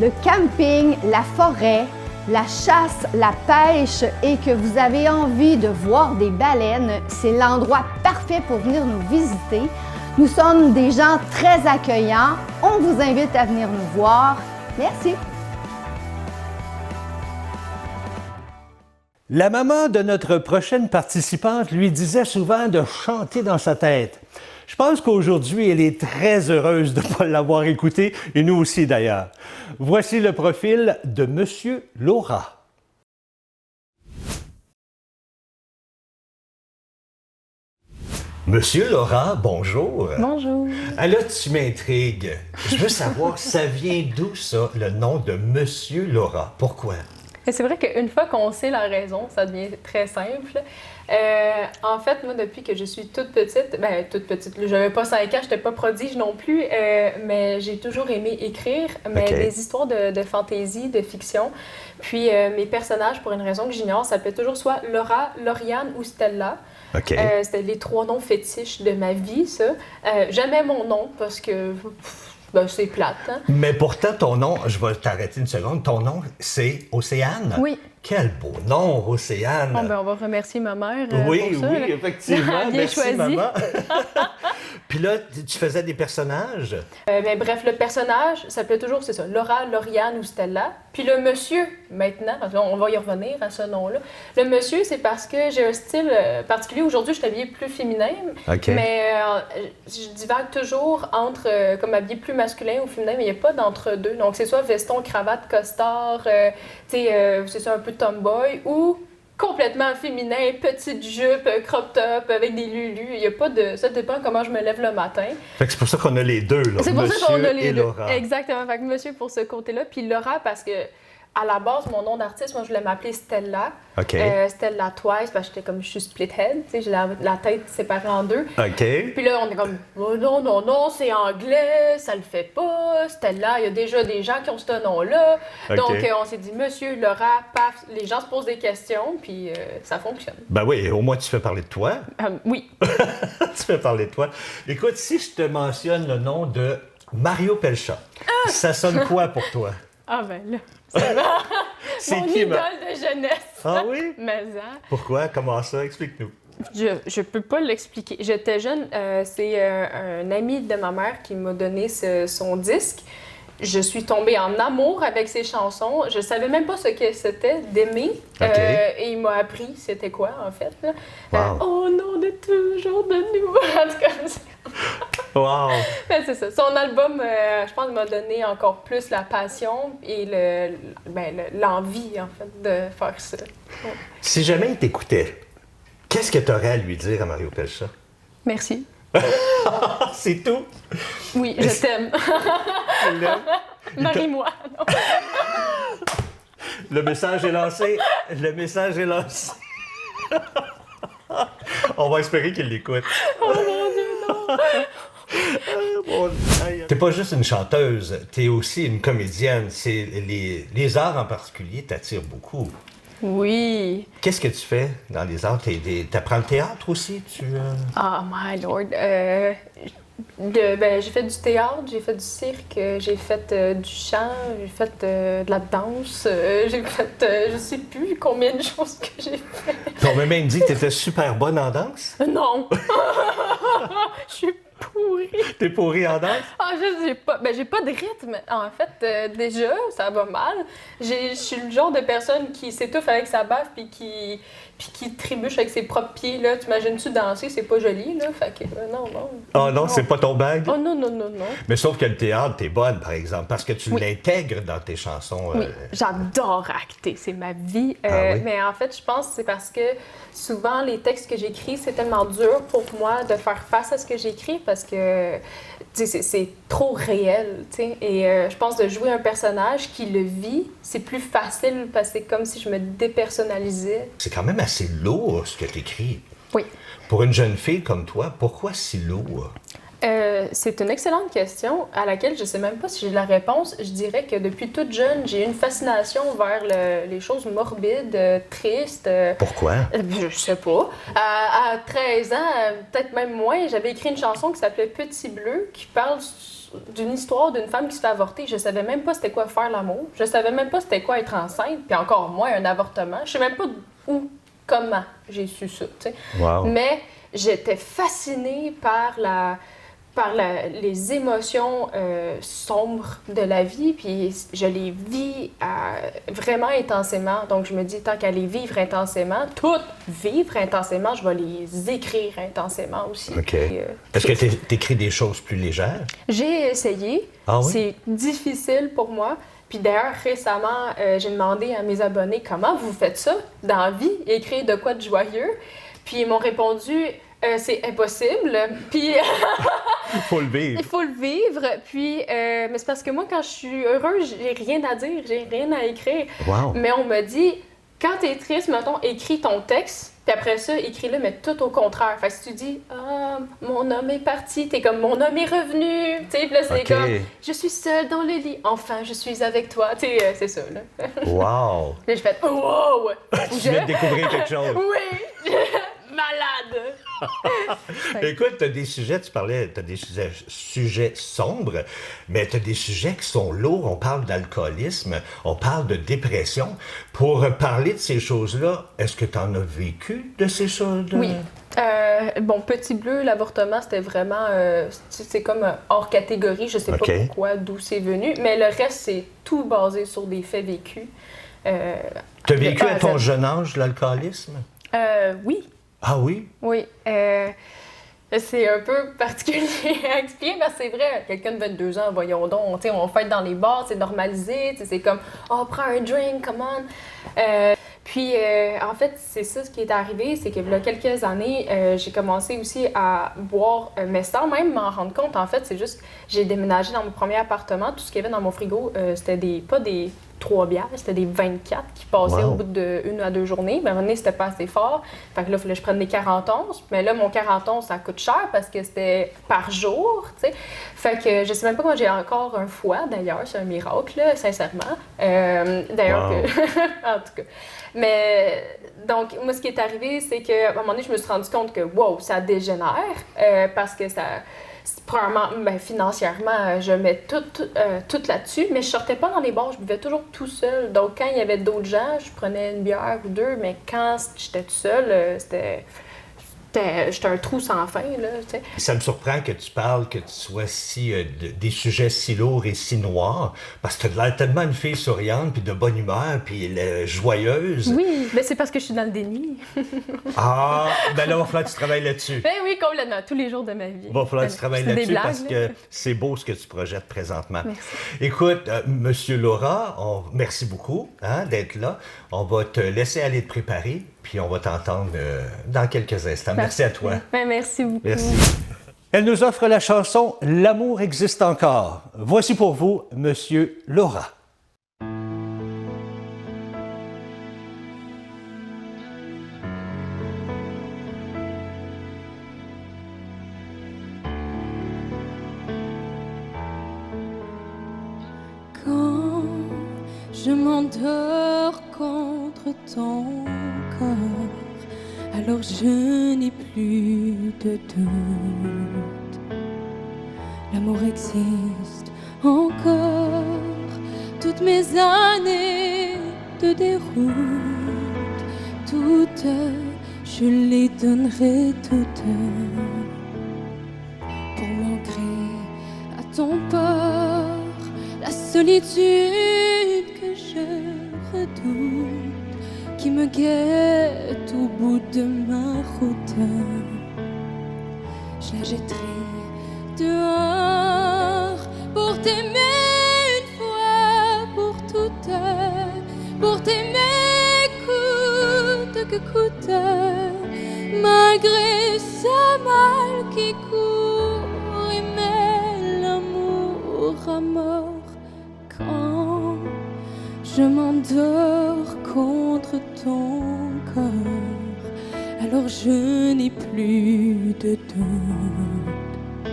le camping, la forêt, la chasse, la pêche et que vous avez envie de voir des baleines, c'est l'endroit parfait pour venir nous visiter. Nous sommes des gens très accueillants. On vous invite à venir nous voir. Merci. La maman de notre prochaine participante lui disait souvent de chanter dans sa tête. Je pense qu'aujourd'hui, elle est très heureuse de ne pas l'avoir écouté, et nous aussi d'ailleurs. Voici le profil de Monsieur Laura. Monsieur Laura, bonjour. Bonjour. Ah là, tu m'intrigues. Je veux savoir, ça vient d'où ça, le nom de Monsieur Laura? Pourquoi? Mais c'est vrai qu'une fois qu'on sait la raison, ça devient très simple. En fait, moi, depuis que je suis toute petite, j'avais pas 5 ans, j'étais pas prodige non plus, mais j'ai toujours aimé écrire, mais des histoires de fantaisie, de fiction. Puis mes personnages, pour une raison que j'ignore, s'appelaient toujours soit Laura, Lauriane ou Stella. C'était les 3 noms fétiches de ma vie, ça. Jamais mon nom, parce que... c'est plate, hein? Mais pourtant, ton nom, je vais t'arrêter une seconde, ton nom, c'est Océane? Oui. Quel beau nom, Océane! Bon, on va remercier ma mère pour ça. Oui, effectivement. Bien Merci, choisi. maman. Puis là, tu faisais des personnages? Bref, le personnage s'appelait toujours, c'est ça, Laura, Lauriane ou Stella. Puis le monsieur, maintenant, on va y revenir à ce nom-là. Le monsieur, c'est parce que j'ai un style particulier. Aujourd'hui, je suis habillée plus féminin, mais je divague toujours entre, comme habillée plus masculin ou féminin, mais il n'y a pas d'entre-deux. Donc, c'est soit veston, cravate, costard, c'est ça, un peu tomboy, ou complètement féminin, petite jupe, crop top, avec des lulus. Il n'y a pas de... Ça dépend comment je me lève le matin. Fait que c'est pour ça qu'on a les deux, là. C'est pour ça qu'on a les deux. Laura. Exactement. Fait que monsieur pour ce côté-là. Puis Laura, parce que à la base, mon nom d'artiste, moi, je voulais m'appeler Stella. Stella Twice, parce que je suis split head. J'ai la tête séparée en deux. Puis là, on est comme, oh, non, c'est anglais, ça le fait pas. Stella, il y a déjà des gens qui ont ce nom-là. Donc, on s'est dit, monsieur, Laura, paf, les gens se posent des questions, puis ça fonctionne. Ben oui, au moins, tu fais parler de toi. Oui. Tu fais parler de toi. Écoute, si je te mentionne le nom de Mario Pelchat, ça sonne quoi pour toi? Ah ben là, c'est mon qui, idole de jeunesse. Ah oui? Mais Pourquoi? Comment ça? Explique-nous. Je peux pas l'expliquer. J'étais jeune, c'est un ami de ma mère qui m'a donné son disque. Je suis tombée en amour avec ses chansons. Je savais même pas ce que c'était d'aimer. Et il m'a appris c'était quoi, en fait. Là. Oh non, on est toujours de nous. En tout cas, wow! Ben, c'est ça. Son album, je pense, m'a donné encore plus la passion et l'envie, en fait, de faire ça. Ouais. Si jamais il t'écoutait, qu'est-ce que tu aurais à lui dire à Mario Pelchat? Merci. C'est tout? Oui, je t'aime. Marie-moi. Le message est lancé. Le message est lancé. On va espérer qu'il l'écoute. Oh mon Dieu, non! T'es pas juste une chanteuse, t'es aussi une comédienne. Les arts en particulier t'attirent beaucoup. Oui. Qu'est-ce que tu fais dans les arts? T'apprends le théâtre aussi? Ah, my lord. J'ai fait du théâtre, j'ai fait du cirque, j'ai fait du chant, j'ai fait de la danse, j'ai fait je sais plus combien de choses que j'ai fait. Ton maman me dit que t'étais super bonne en danse? Non! Je suis pourrie. T'es pourrie en danse? Ah, j'ai pas de rythme. En fait, déjà, ça va mal. Je suis le genre de personne qui s'étouffe avec sa baffe puis qui trébuche avec ses propres pieds. Là. T'imagines-tu danser? C'est pas joli, là. Fait que, non. Oh non, c'est pas ton bag? Oh non. Mais sauf que le théâtre, t'es bonne, par exemple, parce que tu l'intègres dans tes chansons. Oui, j'adore acter, c'est ma vie. Oui? Mais en fait, je pense que c'est parce que souvent, les textes que j'écris, c'est tellement dur pour moi de faire face à ce que j'écris parce que c'est trop réel. T'sais. Et je pense de jouer un personnage qui le vit, c'est plus facile parce que c'est comme si je me dépersonnalisais. C'est quand même assez lourd ce que t'écris. Oui. Pour une jeune fille comme toi, pourquoi si lourd? C'est une excellente question à laquelle je ne sais même pas si j'ai la réponse. Je dirais que depuis toute jeune, j'ai une fascination vers les choses morbides, tristes. Pourquoi? Je sais pas. À 13 ans, peut-être même moins, j'avais écrit une chanson qui s'appelait Petit Bleu, qui parle d'une histoire d'une femme qui se fait avorter. Je savais même pas c'était quoi faire l'amour. Je savais même pas c'était quoi être enceinte, puis encore moins un avortement. Je sais même pas comment j'ai su ça. Wow. Mais j'étais fascinée par les émotions sombres de la vie, puis je les vis vraiment intensément. Donc, je me dis, tant qu'à les vivre intensément, toutes vivre intensément, je vais les écrire intensément aussi. OK. Est-ce que tu écris des choses plus légères? J'ai essayé. Ah oui? C'est difficile pour moi. Puis d'ailleurs, récemment, j'ai demandé à mes abonnés comment vous faites ça dans la vie, écrire de quoi de joyeux. Puis ils m'ont répondu... c'est impossible. Puis Il faut le vivre. il faut le vivre. Puis, mais c'est parce que moi, quand je suis heureuse, j'ai rien à dire, j'ai rien à écrire. Wow. Mais on me dit, quand t'es triste, mettons, écris ton texte, puis après ça, écris-le, mais tout au contraire. Fait que si tu dis, ah, mon homme est parti, t'es comme, mon homme est revenu. Tu sais, puis là, c'est comme, je suis seule dans le lit, enfin, je suis avec toi. Tu sais, c'est ça, là. Wow! Là, je fais, wow! Tu viens de découvrir quelque chose. Oui! Malade! Écoute, tu as des sujets, tu parlais, tu as des sujets sombres, mais tu as des sujets qui sont lourds. On parle d'alcoolisme, on parle de dépression. Pour parler de ces choses-là, est-ce que tu en as vécu de ces choses-là? Oui. Bon, Petit Bleu, l'avortement, c'était vraiment... c'est comme hors catégorie. Je sais pas pourquoi, d'où c'est venu. Mais le reste, c'est tout basé sur des faits vécus. Tu as vécu à ton jeune âge l'alcoolisme? Oui. Ah oui? Oui. C'est un peu particulier à expliquer, parce que c'est vrai, quelqu'un de 22 ans, voyons donc, on fête dans les bars, c'est normalisé, c'est comme « Oh, prends un drink, come on! » Puis, en fait, c'est ça ce qui est arrivé, c'est que il y a quelques années, j'ai commencé aussi à boire, mais sans même m'en rendre compte. En fait, c'est juste, j'ai déménagé dans mon premier appartement, tout ce qu'il y avait dans mon frigo, c'était pas des 3 bières, c'était des 24 qui passaient au bout de 1 à 2 journées. Mais à un moment donné, c'était pas assez fort. Fait que là, il fallait que je prenne des 40 onces. Mais là, mon 40 onces, ça coûte cher parce que c'était par jour, tu sais. Fait que je sais même pas comment j'ai encore un foie, d'ailleurs. C'est un miracle, là, sincèrement. D'ailleurs, en tout cas. Mais donc, moi, ce qui est arrivé, c'est qu'à un moment donné, je me suis rendu compte que, wow, ça dégénère parce que ça... Premièrement, financièrement, je mets tout là-dessus, mais je sortais pas dans les bars, je buvais toujours tout seul. Donc, quand il y avait d'autres gens, je prenais une bière ou deux, mais quand j'étais tout seul, j'étais un trou sans fin, là, tu sais. Ça me surprend que tu parles, que tu sois des sujets si lourds et si noirs, parce que tu as l'air tellement une fille souriante, puis de bonne humeur, puis joyeuse. Oui, mais c'est parce que je suis dans le déni. Ah, ben là, il va falloir que tu travailles là-dessus. Ben oui, complètement, tous les jours de ma vie. Il va falloir que tu travailles là-dessus blagues, parce que c'est beau ce que tu projettes présentement. Merci. Écoute, Monsieur Laura, merci beaucoup d'être là. On va te laisser aller te préparer, puis on va t'entendre dans quelques instants. Merci à toi. Ben, merci beaucoup. Merci. Elle nous offre la chanson « L'amour existe encore ». Voici pour vous, Monsieur Laura. Quand je m'endors contre ton corps, alors je n'ai plus de doute. L'amour existe encore. Toutes mes années de déroute, toutes, je les donnerai toutes pour m'ancrer à ton port. La solitude que je redoute, qui me guette au bout de ma route, je la jetterai dehors pour t'aimer une fois pour toutes, pour t'aimer coûte que coûte, malgré ce mal qui court, aimer l'amour à mort. Quand je m'endors contre ton corps, alors je n'ai plus de doute.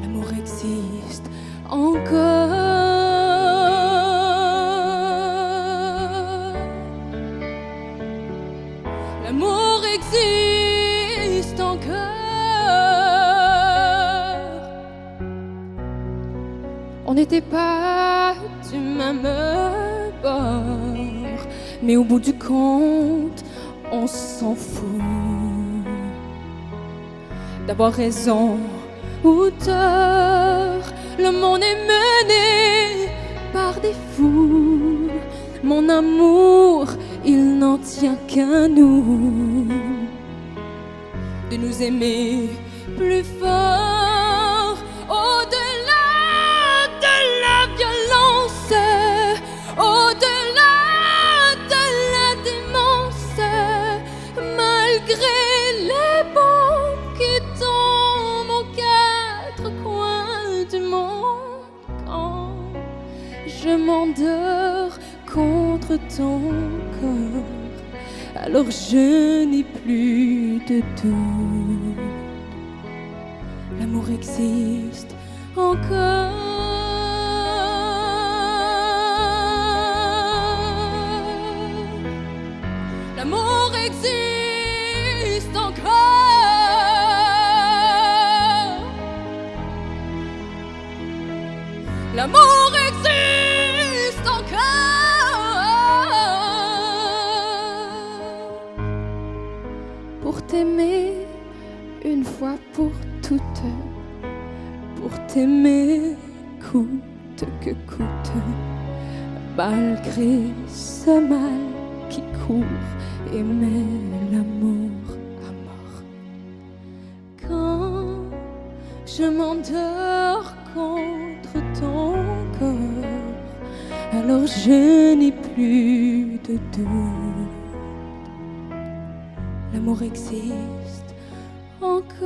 L'amour existe encore. L'amour existe encore. On n'était pas du même bord, mais au bout du compte, on s'en fout d'avoir raison ou tort. Le monde est mené par des fous. Mon amour, il n'en tient qu'à nous de nous aimer plus fort, au-delà de la violence, au-delà de la démence, malgré les bons je m'endors contre ton corps, alors je n'ai plus de doute. L'amour existe encore. L'amour existe encore. L'amour existe encore. Pour t'aimer une fois pour toutes, pour t'aimer coûte que coûte, malgré ce mal qui court et met l'amour à mort. Quand je m'endors contre ton corps, alors je n'ai plus de doute. L'amour existe encore.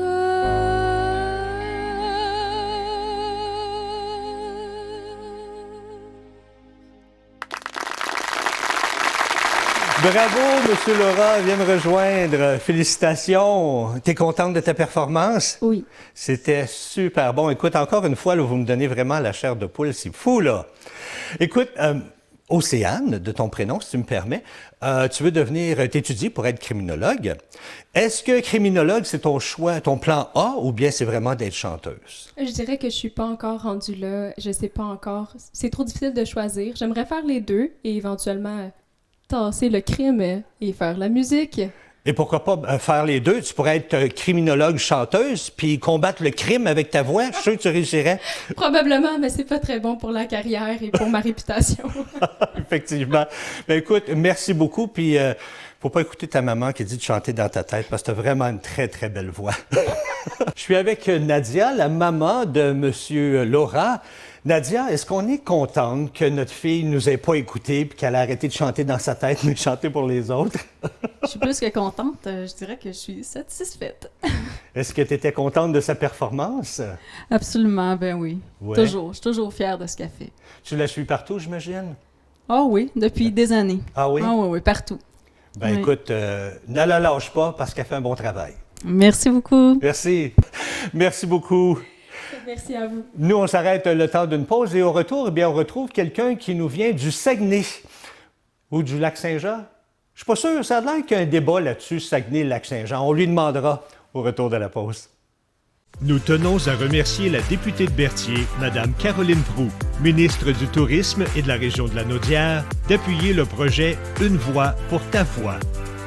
Bravo, Monsieur Laura vient me rejoindre. Félicitations. T'es contente de ta performance? Oui. C'était super bon. Écoute, encore une fois, là, vous me donnez vraiment la chair de poule. C'est fou, là. Écoute, Océane, de ton prénom, si tu me permets, tu veux t'étudier pour être criminologue. Est-ce que criminologue, c'est ton choix, ton plan A, ou bien c'est vraiment d'être chanteuse? Je dirais que je suis pas encore rendue là. Je sais pas encore. C'est trop difficile de choisir. J'aimerais faire les deux et éventuellement tasser le crime et faire la musique. Et pourquoi pas faire les deux? Tu pourrais être criminologue chanteuse puis combattre le crime avec ta voix. Je suis sûr que tu réussirais. Probablement, mais c'est pas très bon pour la carrière et pour ma réputation. Effectivement. Ben écoute, merci beaucoup. Puis faut pas écouter ta maman qui dit de chanter dans ta tête parce que tu as vraiment une très, très belle voix. Je suis avec Nadia, la maman de Monsieur Laura. Nadia, est-ce qu'on est contente que notre fille nous ait pas écoutés puis qu'elle a arrêté de chanter dans sa tête, mais chanter pour les autres? Je suis plus que contente. Je dirais que je suis satisfaite. Est-ce que tu étais contente de sa performance? Absolument, ben oui. Ouais. Toujours. Je suis toujours fière de ce qu'elle fait. Tu la suis partout, j'imagine? Ah oui, depuis des années. Ah oui? Ah oui, partout. Ben oui. Écoute, ne la lâche pas parce qu'elle fait un bon travail. Merci beaucoup. Merci. Merci beaucoup. Merci à vous. Nous, on s'arrête le temps d'une pause et au retour, eh bien, on retrouve quelqu'un qui nous vient du Saguenay ou du Lac-Saint-Jean. Je suis pas sûr, ça a l'air qu'il y a un débat là-dessus, Saguenay-Lac-Saint-Jean. On lui demandera au retour de la pause. Nous tenons à remercier la députée de Berthier, Mme Caroline Proulx, ministre du Tourisme et de la région de la Naudière, d'appuyer le projet Une voix pour ta voix.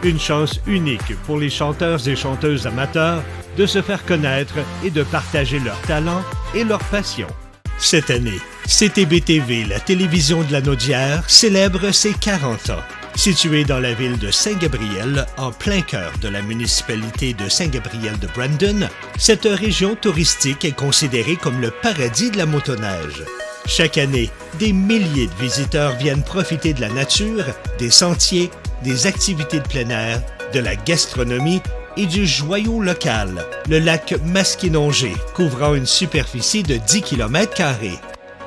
Une chance unique pour les chanteurs et chanteuses amateurs de se faire connaître et de partager leurs talents et leurs passions. Cette année, CTB-TV, la télévision de la Naudière, célèbre ses 40 ans. Située dans la ville de Saint-Gabriel, en plein cœur de la municipalité de Saint-Gabriel de Brandon, cette région touristique est considérée comme le paradis de la motoneige. Chaque année, des milliers de visiteurs viennent profiter de la nature, des sentiers, des activités de plein air, de la gastronomie et du joyau local, le lac Masquinongé, couvrant une superficie de 10 km².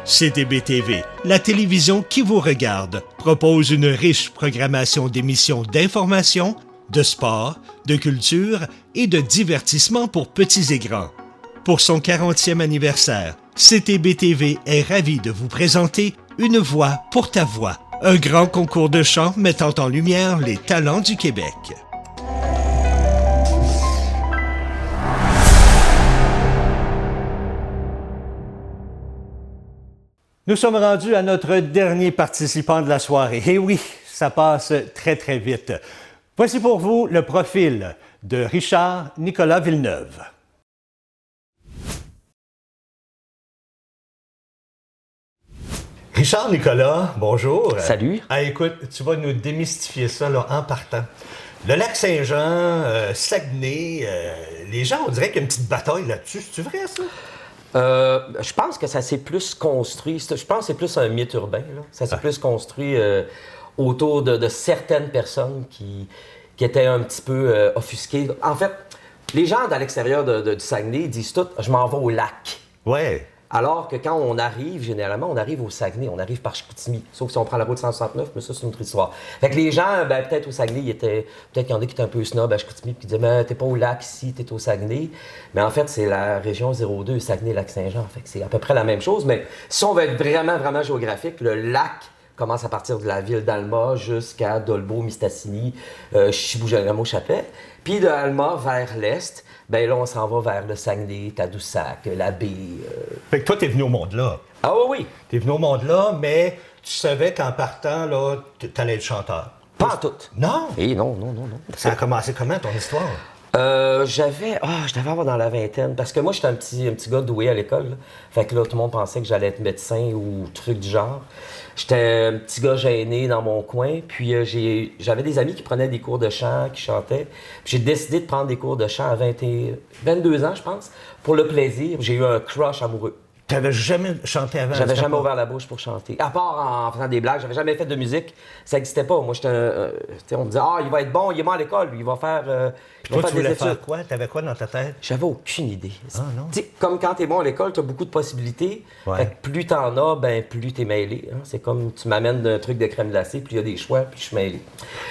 CTB-TV, la télévision qui vous regarde, propose une riche programmation d'émissions d'information, de sport, de culture et de divertissement pour petits et grands. Pour son 40e anniversaire, CTB-TV est ravi de vous présenter Une voix pour ta voix, un grand concours de chant mettant en lumière les talents du Québec. Nous sommes rendus à notre dernier participant de la soirée. Et oui, ça passe très, très vite. Voici pour vous le profil de Richard Nicolas Villeneuve. Richard Nicolas, bonjour. Salut. Écoute, tu vas nous démystifier ça là, en partant. Le lac Saint-Jean, Saguenay, les gens, on dirait qu'il y a une petite bataille là-dessus. C'est vrai, ça? Je pense que ça s'est plus construit. Je pense que c'est plus un mythe urbain. Là. Ça s'est plus construit autour de certaines personnes qui étaient un petit peu offusquées. En fait, les gens à l'extérieur du Saguenay disent tout « je m'en vais au lac ». Ouais. Alors que quand on arrive, généralement, on arrive au Saguenay, on arrive par Chicoutimi. Sauf si on prend la route 169, mais ça, c'est une autre histoire. Fait que les gens, ben, peut-être au Saguenay, peut-être qu'il y en a qui étaient un peu snob à Chicoutimi, puis qui disaient, mais t'es pas au lac ici, t'es au Saguenay. Mais en fait, c'est la région 02, Saguenay-Lac-Saint-Jean. Fait que c'est à peu près la même chose. Mais si on veut être vraiment, vraiment géographique, le lac commence à partir de la ville d'Alma jusqu'à Dolbeau, Mistassini, Chibougamau-Chapais. Puis de Alma vers l'est, ben là, on s'en va vers le Saguenay, Tadoussac, la baie. Fait que toi, t'es venu au monde-là. Ah oui, oui. T'es venu au monde-là, mais tu savais qu'en partant, là, t'allais être chanteur. Pas en tout. Non? Eh non. Ça a commencé comment, ton histoire? Je devais avoir dans la vingtaine, parce que moi, j'étais un petit gars doué à l'école. Là. Fait que là, tout le monde pensait que j'allais être médecin ou truc du genre. J'étais un petit gars gêné dans mon coin, puis j'avais des amis qui prenaient des cours de chant, qui chantaient. Puis j'ai décidé de prendre des cours de chant à 22 ans, je pense, pour le plaisir. J'ai eu un crush amoureux. T'avais jamais chanté avant? J'avais jamais ouvert la bouche pour chanter. À part en faisant des blagues, j'avais jamais fait de musique. Ça n'existait pas. Moi, on me disait, il va être bon, il est bon à l'école, il va faire, toi, tu voulais faire quoi? T'avais quoi dans ta tête? J'avais aucune idée. Ah non? T'sais, comme quand t'es bon à l'école, t'as beaucoup de possibilités. Ouais. Fait que plus t'en as, ben plus t'es mêlé. Hein? C'est comme tu m'amènes un truc de crème glacée, puis il y a des choix, puis je suis mêlé.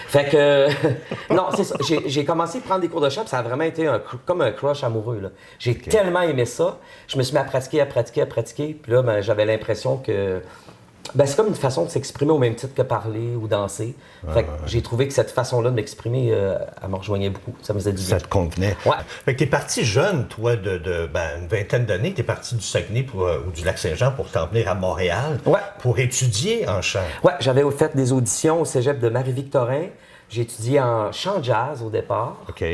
Fait que, non, c'est ça. J'ai commencé à prendre des cours de chant, puis ça a vraiment été comme un crush amoureux. Là. J'ai tellement aimé ça. Je me suis mis à pratiquer. Puis là, ben, j'avais l'impression que c'est comme une façon de s'exprimer au même titre que parler ou danser. Fait que j'ai trouvé que cette façon-là de m'exprimer, elle me rejoignait beaucoup. Ça me faisait du bien. Ça te convenait. Ouais. Fait que t'es parti jeune, toi, une vingtaine d'années. T'es parti du Saguenay ou du Lac-Saint-Jean pour t'en venir à Montréal pour étudier en chant. Ouais, j'avais fait des auditions au cégep de Marie-Victorin. J'ai étudié en chant jazz au départ. OK.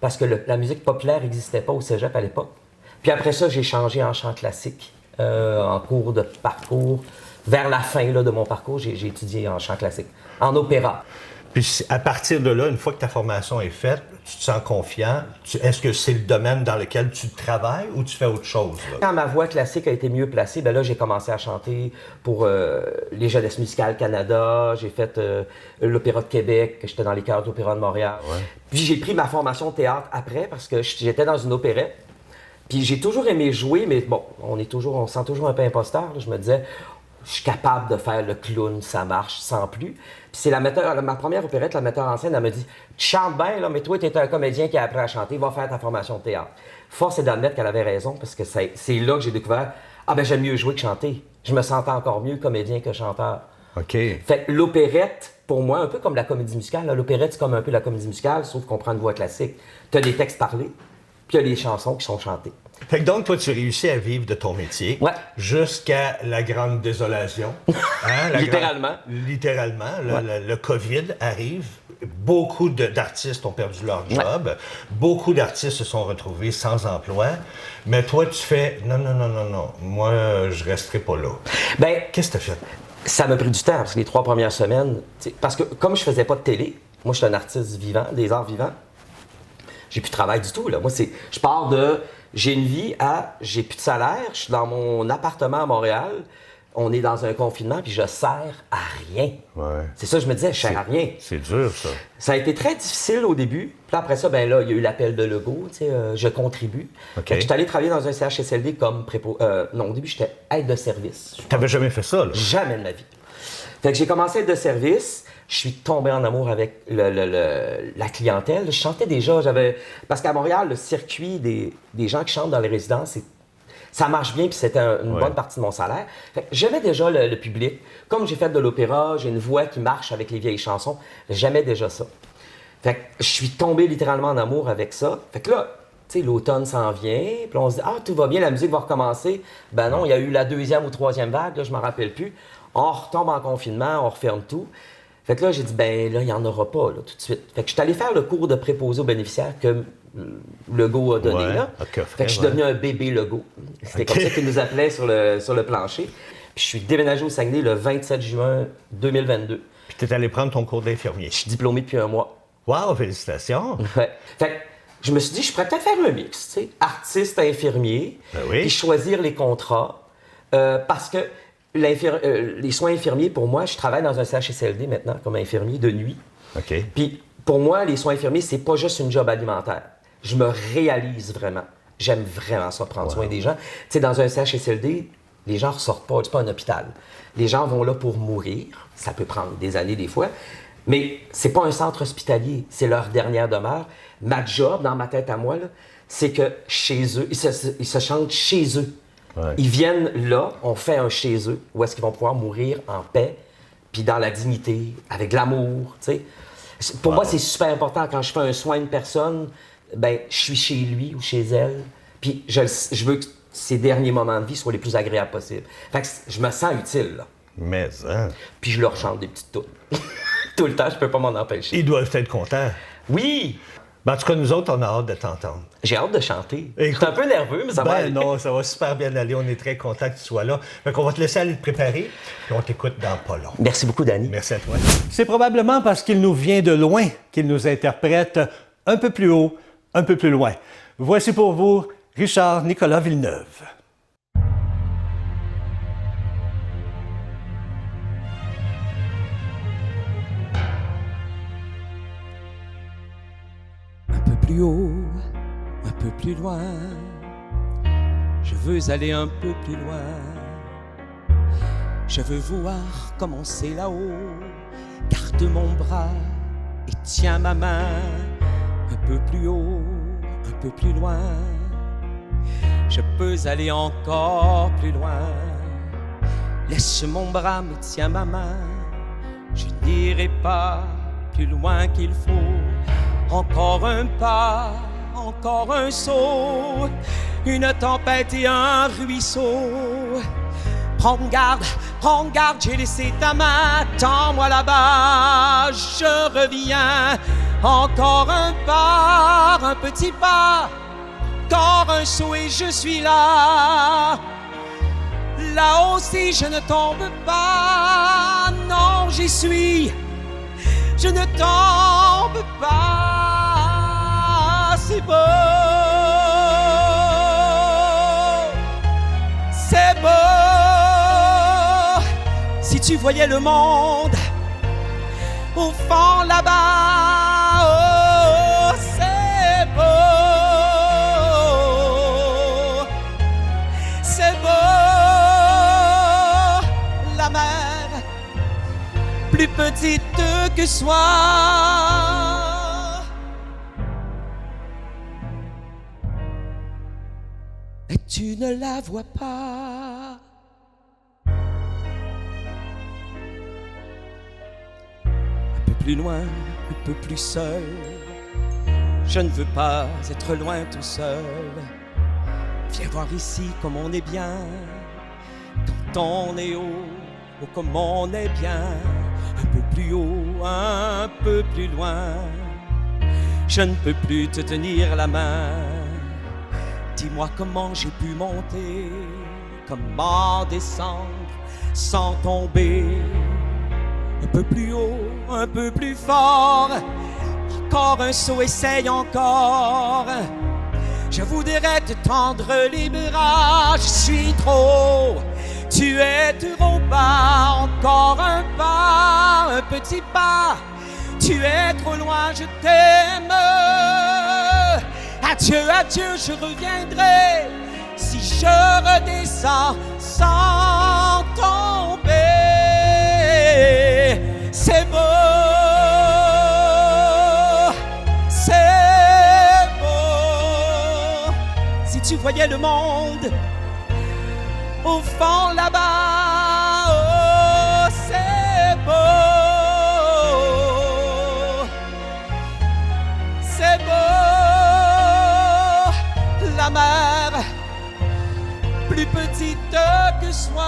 Parce que la musique populaire n'existait pas au cégep à l'époque. Puis après ça, j'ai changé en chant classique, en cours de parcours. Vers la fin là, de mon parcours, j'ai étudié en chant classique, en opéra. Puis à partir de là, une fois que ta formation est faite, tu te sens confiant. Est-ce que c'est le domaine dans lequel tu travailles ou tu fais autre chose? Là? Quand ma voix classique a été mieux placée, ben là, j'ai commencé à chanter pour les Jeunesses musicales Canada. J'ai fait l'Opéra de Québec, j'étais dans les chœurs d'Opéra de Montréal. Ouais. Puis j'ai pris ma formation de théâtre après parce que j'étais dans une opérette. Puis j'ai toujours aimé jouer, mais bon, on se sent toujours un peu imposteur. Là. Je me disais, je suis capable de faire le clown, ça marche, sans plus. Puis c'est ma première opérette, la metteur en scène, elle me dit, tu chantes bien, là, mais toi, tu es un comédien qui a appris à chanter, va faire ta formation de théâtre. Force est d'admettre qu'elle avait raison, parce que c'est là que j'ai découvert, j'aime mieux jouer que chanter. Je me sentais encore mieux comédien que chanteur. OK. Fait que l'opérette, pour moi, un peu comme la comédie musicale, là, l'opérette, c'est comme un peu la comédie musicale, sauf qu'on prend une voix classique. Tu as des textes parlés, puis il y a des chansons qui sont chantées. Fait que donc, toi, tu réussis à vivre de ton métier jusqu'à la grande désolation. Hein, littéralement. Littéralement. Le COVID arrive. Beaucoup d'artistes ont perdu leur job. Ouais. Beaucoup d'artistes se sont retrouvés sans emploi. Mais toi, tu fais non. Moi, je resterai pas là. Ben, qu'est-ce que tu as fait? Ça m'a pris du temps, parce que les 3 premières semaines, parce que comme je faisais pas de télé, moi, je suis un artiste vivant, des arts vivants, j'ai plus de travail du tout. Là. Moi, je pars de... J'ai une vie j'ai plus de salaire, je suis dans mon appartement à Montréal, on est dans un confinement, puis je sers à rien. Ouais. C'est ça, je me disais, je sers à rien. C'est dur, ça. Ça a été très difficile au début. Puis après ça, ben là, il y a eu l'appel de Legault, je contribue. Okay. Je suis allé travailler dans un CHSLD comme non, au début, j'étais aide de service. T'avais jamais fait ça, là? Jamais de ma vie. Fait que j'ai commencé à être de service. Je suis tombé en amour avec la clientèle. Je chantais déjà, parce qu'à Montréal, le circuit des gens qui chantent dans les résidences, ça marche bien, puis c'était une bonne partie de mon salaire. Fait que j'aimais déjà le public. Comme j'ai fait de l'opéra, j'ai une voix qui marche avec les vieilles chansons, j'aimais déjà ça. Fait que je suis tombé littéralement en amour avec ça. Fait que là, tu sais, l'automne s'en vient, puis on se dit « tout va bien, la musique va recommencer. » Ben non, il y a eu la 2e ou 3e vague, là, je m'en rappelle plus. On retombe en confinement, on referme tout. Fait que là, j'ai dit, là, il n'y en aura pas, là, tout de suite. Fait que je suis allé faire le cours de préposé aux bénéficiaires que Legault a donné, là. Fait que je suis devenu un bébé Legault. C'était comme ça qu'il nous appelait sur le plancher. Puis je suis déménagé au Saguenay le 27 juin 2022. Puis tu es allé prendre ton cours d'infirmier. Je suis diplômé depuis 1 mois. Wow, félicitations! Ouais. Fait que je me suis dit, je pourrais peut-être faire un mix, tu sais, artiste, infirmier, puis choisir les contrats. Parce que les soins infirmiers, pour moi, je travaille dans un CHSLD maintenant comme infirmier de nuit. OK. Puis pour moi, les soins infirmiers, c'est pas juste une job alimentaire. Je me réalise vraiment J'aime vraiment ça, prendre soin des gens. Tu sais, dans un CHSLD, les gens ne ressortent pas, c'est pas un hôpital. Les gens vont là pour mourir. Ça peut prendre des années des fois. Mais c'est pas un centre hospitalier, c'est leur dernière demeure. Ma job, dans ma tête à moi, là, c'est que chez eux, ils se sentent chez eux. Ouais. Ils viennent là, on fait un chez eux, où est-ce qu'ils vont pouvoir mourir en paix, puis dans la dignité, avec de l'amour, tu sais. Pour moi, c'est super important. Quand je fais un soin de personne, ben, je suis chez lui ou chez elle, puis je veux que ces derniers moments de vie soient les plus agréables possibles. Fait que je me sens utile, là. Mais, hein? Puis je leur chante des petites tunes. Tout le temps, je peux pas m'en empêcher. Ils doivent être contents. Oui! Ben, en tout cas, nous autres, on a hâte de t'entendre. J'ai hâte de chanter. Je suis un peu nerveux, mais ça va aller. Non, ça va super bien aller. On est très contents que tu sois là. Fait qu'on va te laisser aller te préparer, puis on t'écoute dans pas long. Merci beaucoup, Danny. Merci à toi. C'est probablement parce qu'il nous vient de loin qu'il nous interprète un peu plus haut, un peu plus loin. Voici pour vous Richard Nicolas Villeneuve. Un peu plus haut, un peu plus loin, je veux aller un peu plus loin. Je veux voir commencer là-haut, garde mon bras et tiens ma main. Un peu plus haut, un peu plus loin, je peux aller encore plus loin. Laisse mon bras, mais tiens ma main, je n'irai pas plus loin qu'il faut. Encore un pas, encore un saut, une tempête et un ruisseau. Prends garde, j'ai laissé ta main, tends-moi là-bas, je reviens. Encore un pas, un petit pas, encore un saut et je suis là. Là aussi je ne tombe pas, non j'y suis. Je ne tombe pas, c'est beau, c'est beau. Si tu voyais le monde au fond là-bas, oh, c'est beau, c'est beau. La mer, plus petite que soit, et tu ne la vois pas. Un peu plus loin, un peu plus seul, je ne veux pas être loin tout seul. Viens voir ici comme on est bien, quand on est haut, oh comme on est bien. Un peu plus haut, un peu plus loin, je ne peux plus te tenir la main. Dis-moi comment j'ai pu monter, comment descendre sans tomber. Un peu plus haut, un peu plus fort, encore un saut, essaye encore. Je voudrais te tendre les bras, je suis trop. Tu es trop bas, encore un pas, un petit pas. Tu es trop loin, je t'aime. Adieu, adieu, je reviendrai si je redescends sans tomber. C'est beau, c'est beau. Si tu voyais le monde au fond là-bas, oh, c'est beau, c'est beau. La mer, plus petite que soit,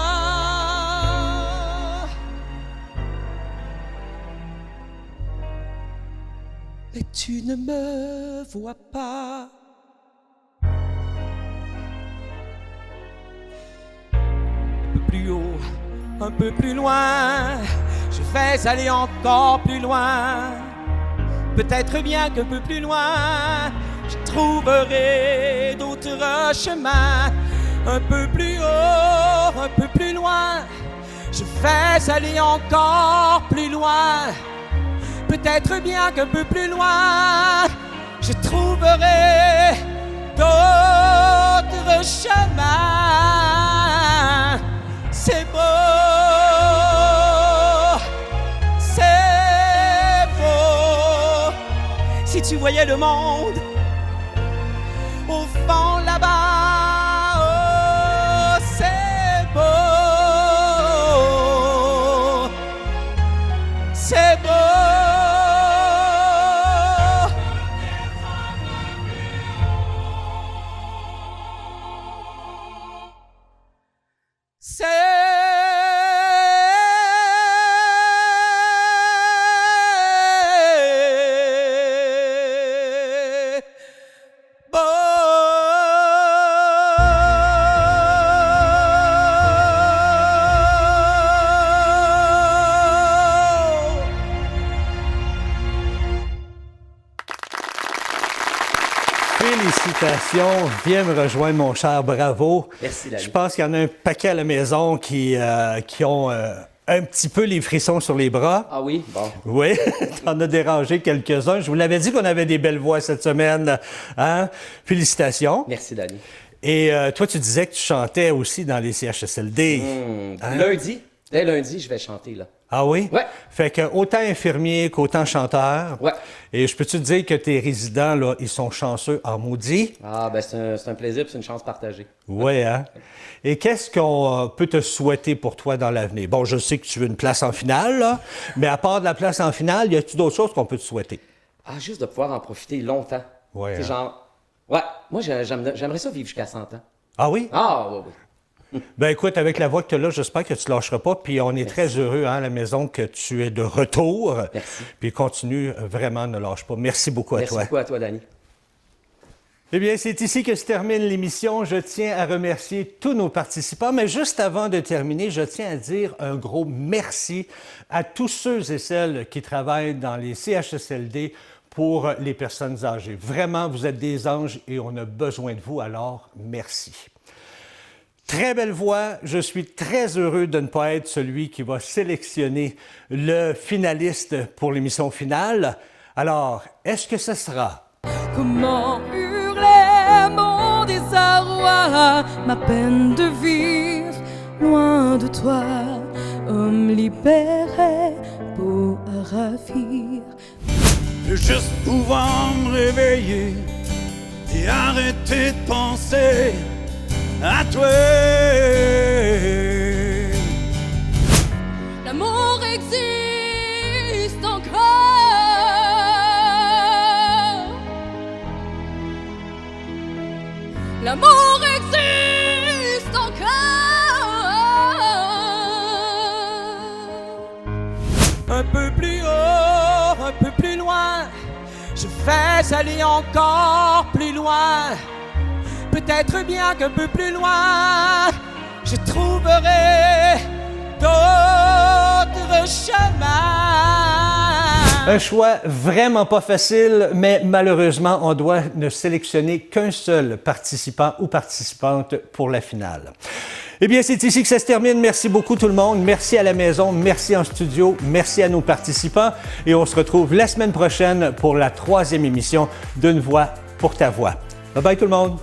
mais tu ne me vois pas. Plus haut, un peu plus loin, je vais aller encore plus loin. Peut-être bien qu'un peu plus loin, je trouverai d'autres chemins. Un peu plus haut, un peu plus loin, je vais aller encore plus loin. Peut-être bien qu'un peu plus loin, je trouverai d'autres d'autres chemins. C'est beau, c'est beau. Si tu voyais le monde au fond là-bas, oh, c'est beau, c'est beau. Félicitations, viens me rejoindre, mon cher, bravo. Merci, Lali. Je pense qu'il y en a un paquet à la maison qui ont un petit peu les frissons sur les bras. Ah oui? Bon. Oui, t'en as dérangé quelques-uns. Je vous l'avais dit qu'on avait des belles voix cette semaine. Hein? Félicitations. Merci, Dani. Et toi, tu disais que tu chantais aussi dans les CHSLD. Hein? Lundi, dès lundi, je vais chanter, là. Ah oui? Ouais. Fait que autant infirmier qu'autant chanteur. Ouais. Et je peux-tu te dire que tes résidents, là, ils sont chanceux en maudit? Ah, ben c'est un plaisir et c'est une chance partagée. Oui, hein? Et qu'est-ce qu'on peut te souhaiter pour toi dans l'avenir? Bon, je sais que tu veux une place en finale, là, mais à part de la place en finale, y a-t-il d'autres choses qu'on peut te souhaiter? Ah, juste de pouvoir en profiter longtemps. Ouais. C'est genre... Ouais, moi, j'aimerais ça vivre jusqu'à 100 ans. Ah oui? Ah, oui, oui. Ben écoute, avec la voix que tu as là, j'espère que tu ne lâcheras pas. Puis on est très heureux à la maison que tu es de retour. Merci. Puis continue, vraiment, ne lâche pas. Merci beaucoup à toi. Merci beaucoup à toi, Dani. Eh bien, c'est ici que se termine l'émission. Je tiens à remercier tous nos participants. Mais juste avant de terminer, je tiens à dire un gros merci à tous ceux et celles qui travaillent dans les CHSLD pour les personnes âgées. Vraiment, vous êtes des anges et on a besoin de vous, alors merci. Très belle voix. Je suis très heureux de ne pas être celui qui va sélectionner le finaliste pour l'émission finale. Alors, est-ce que ce sera... Comment hurler mon désarroi, ma peine de vivre loin de toi, homme libéré, beau à ravir. Juste pouvoir me réveiller et arrêter de penser à toi. L'amour existe encore. L'amour existe encore. Un peu plus haut, un peu plus loin, je vais aller encore plus loin. Peut-être bien qu'un peu plus loin, je trouverai d'autres chemins. Un choix vraiment pas facile, mais malheureusement, on doit ne sélectionner qu'un seul participant ou participante pour la finale. Eh bien, c'est ici que ça se termine. Merci beaucoup tout le monde. Merci à la maison, merci en studio, merci à nos participants. Et on se retrouve la semaine prochaine pour la 3e émission d'Une voix pour ta voix. Bye bye tout le monde.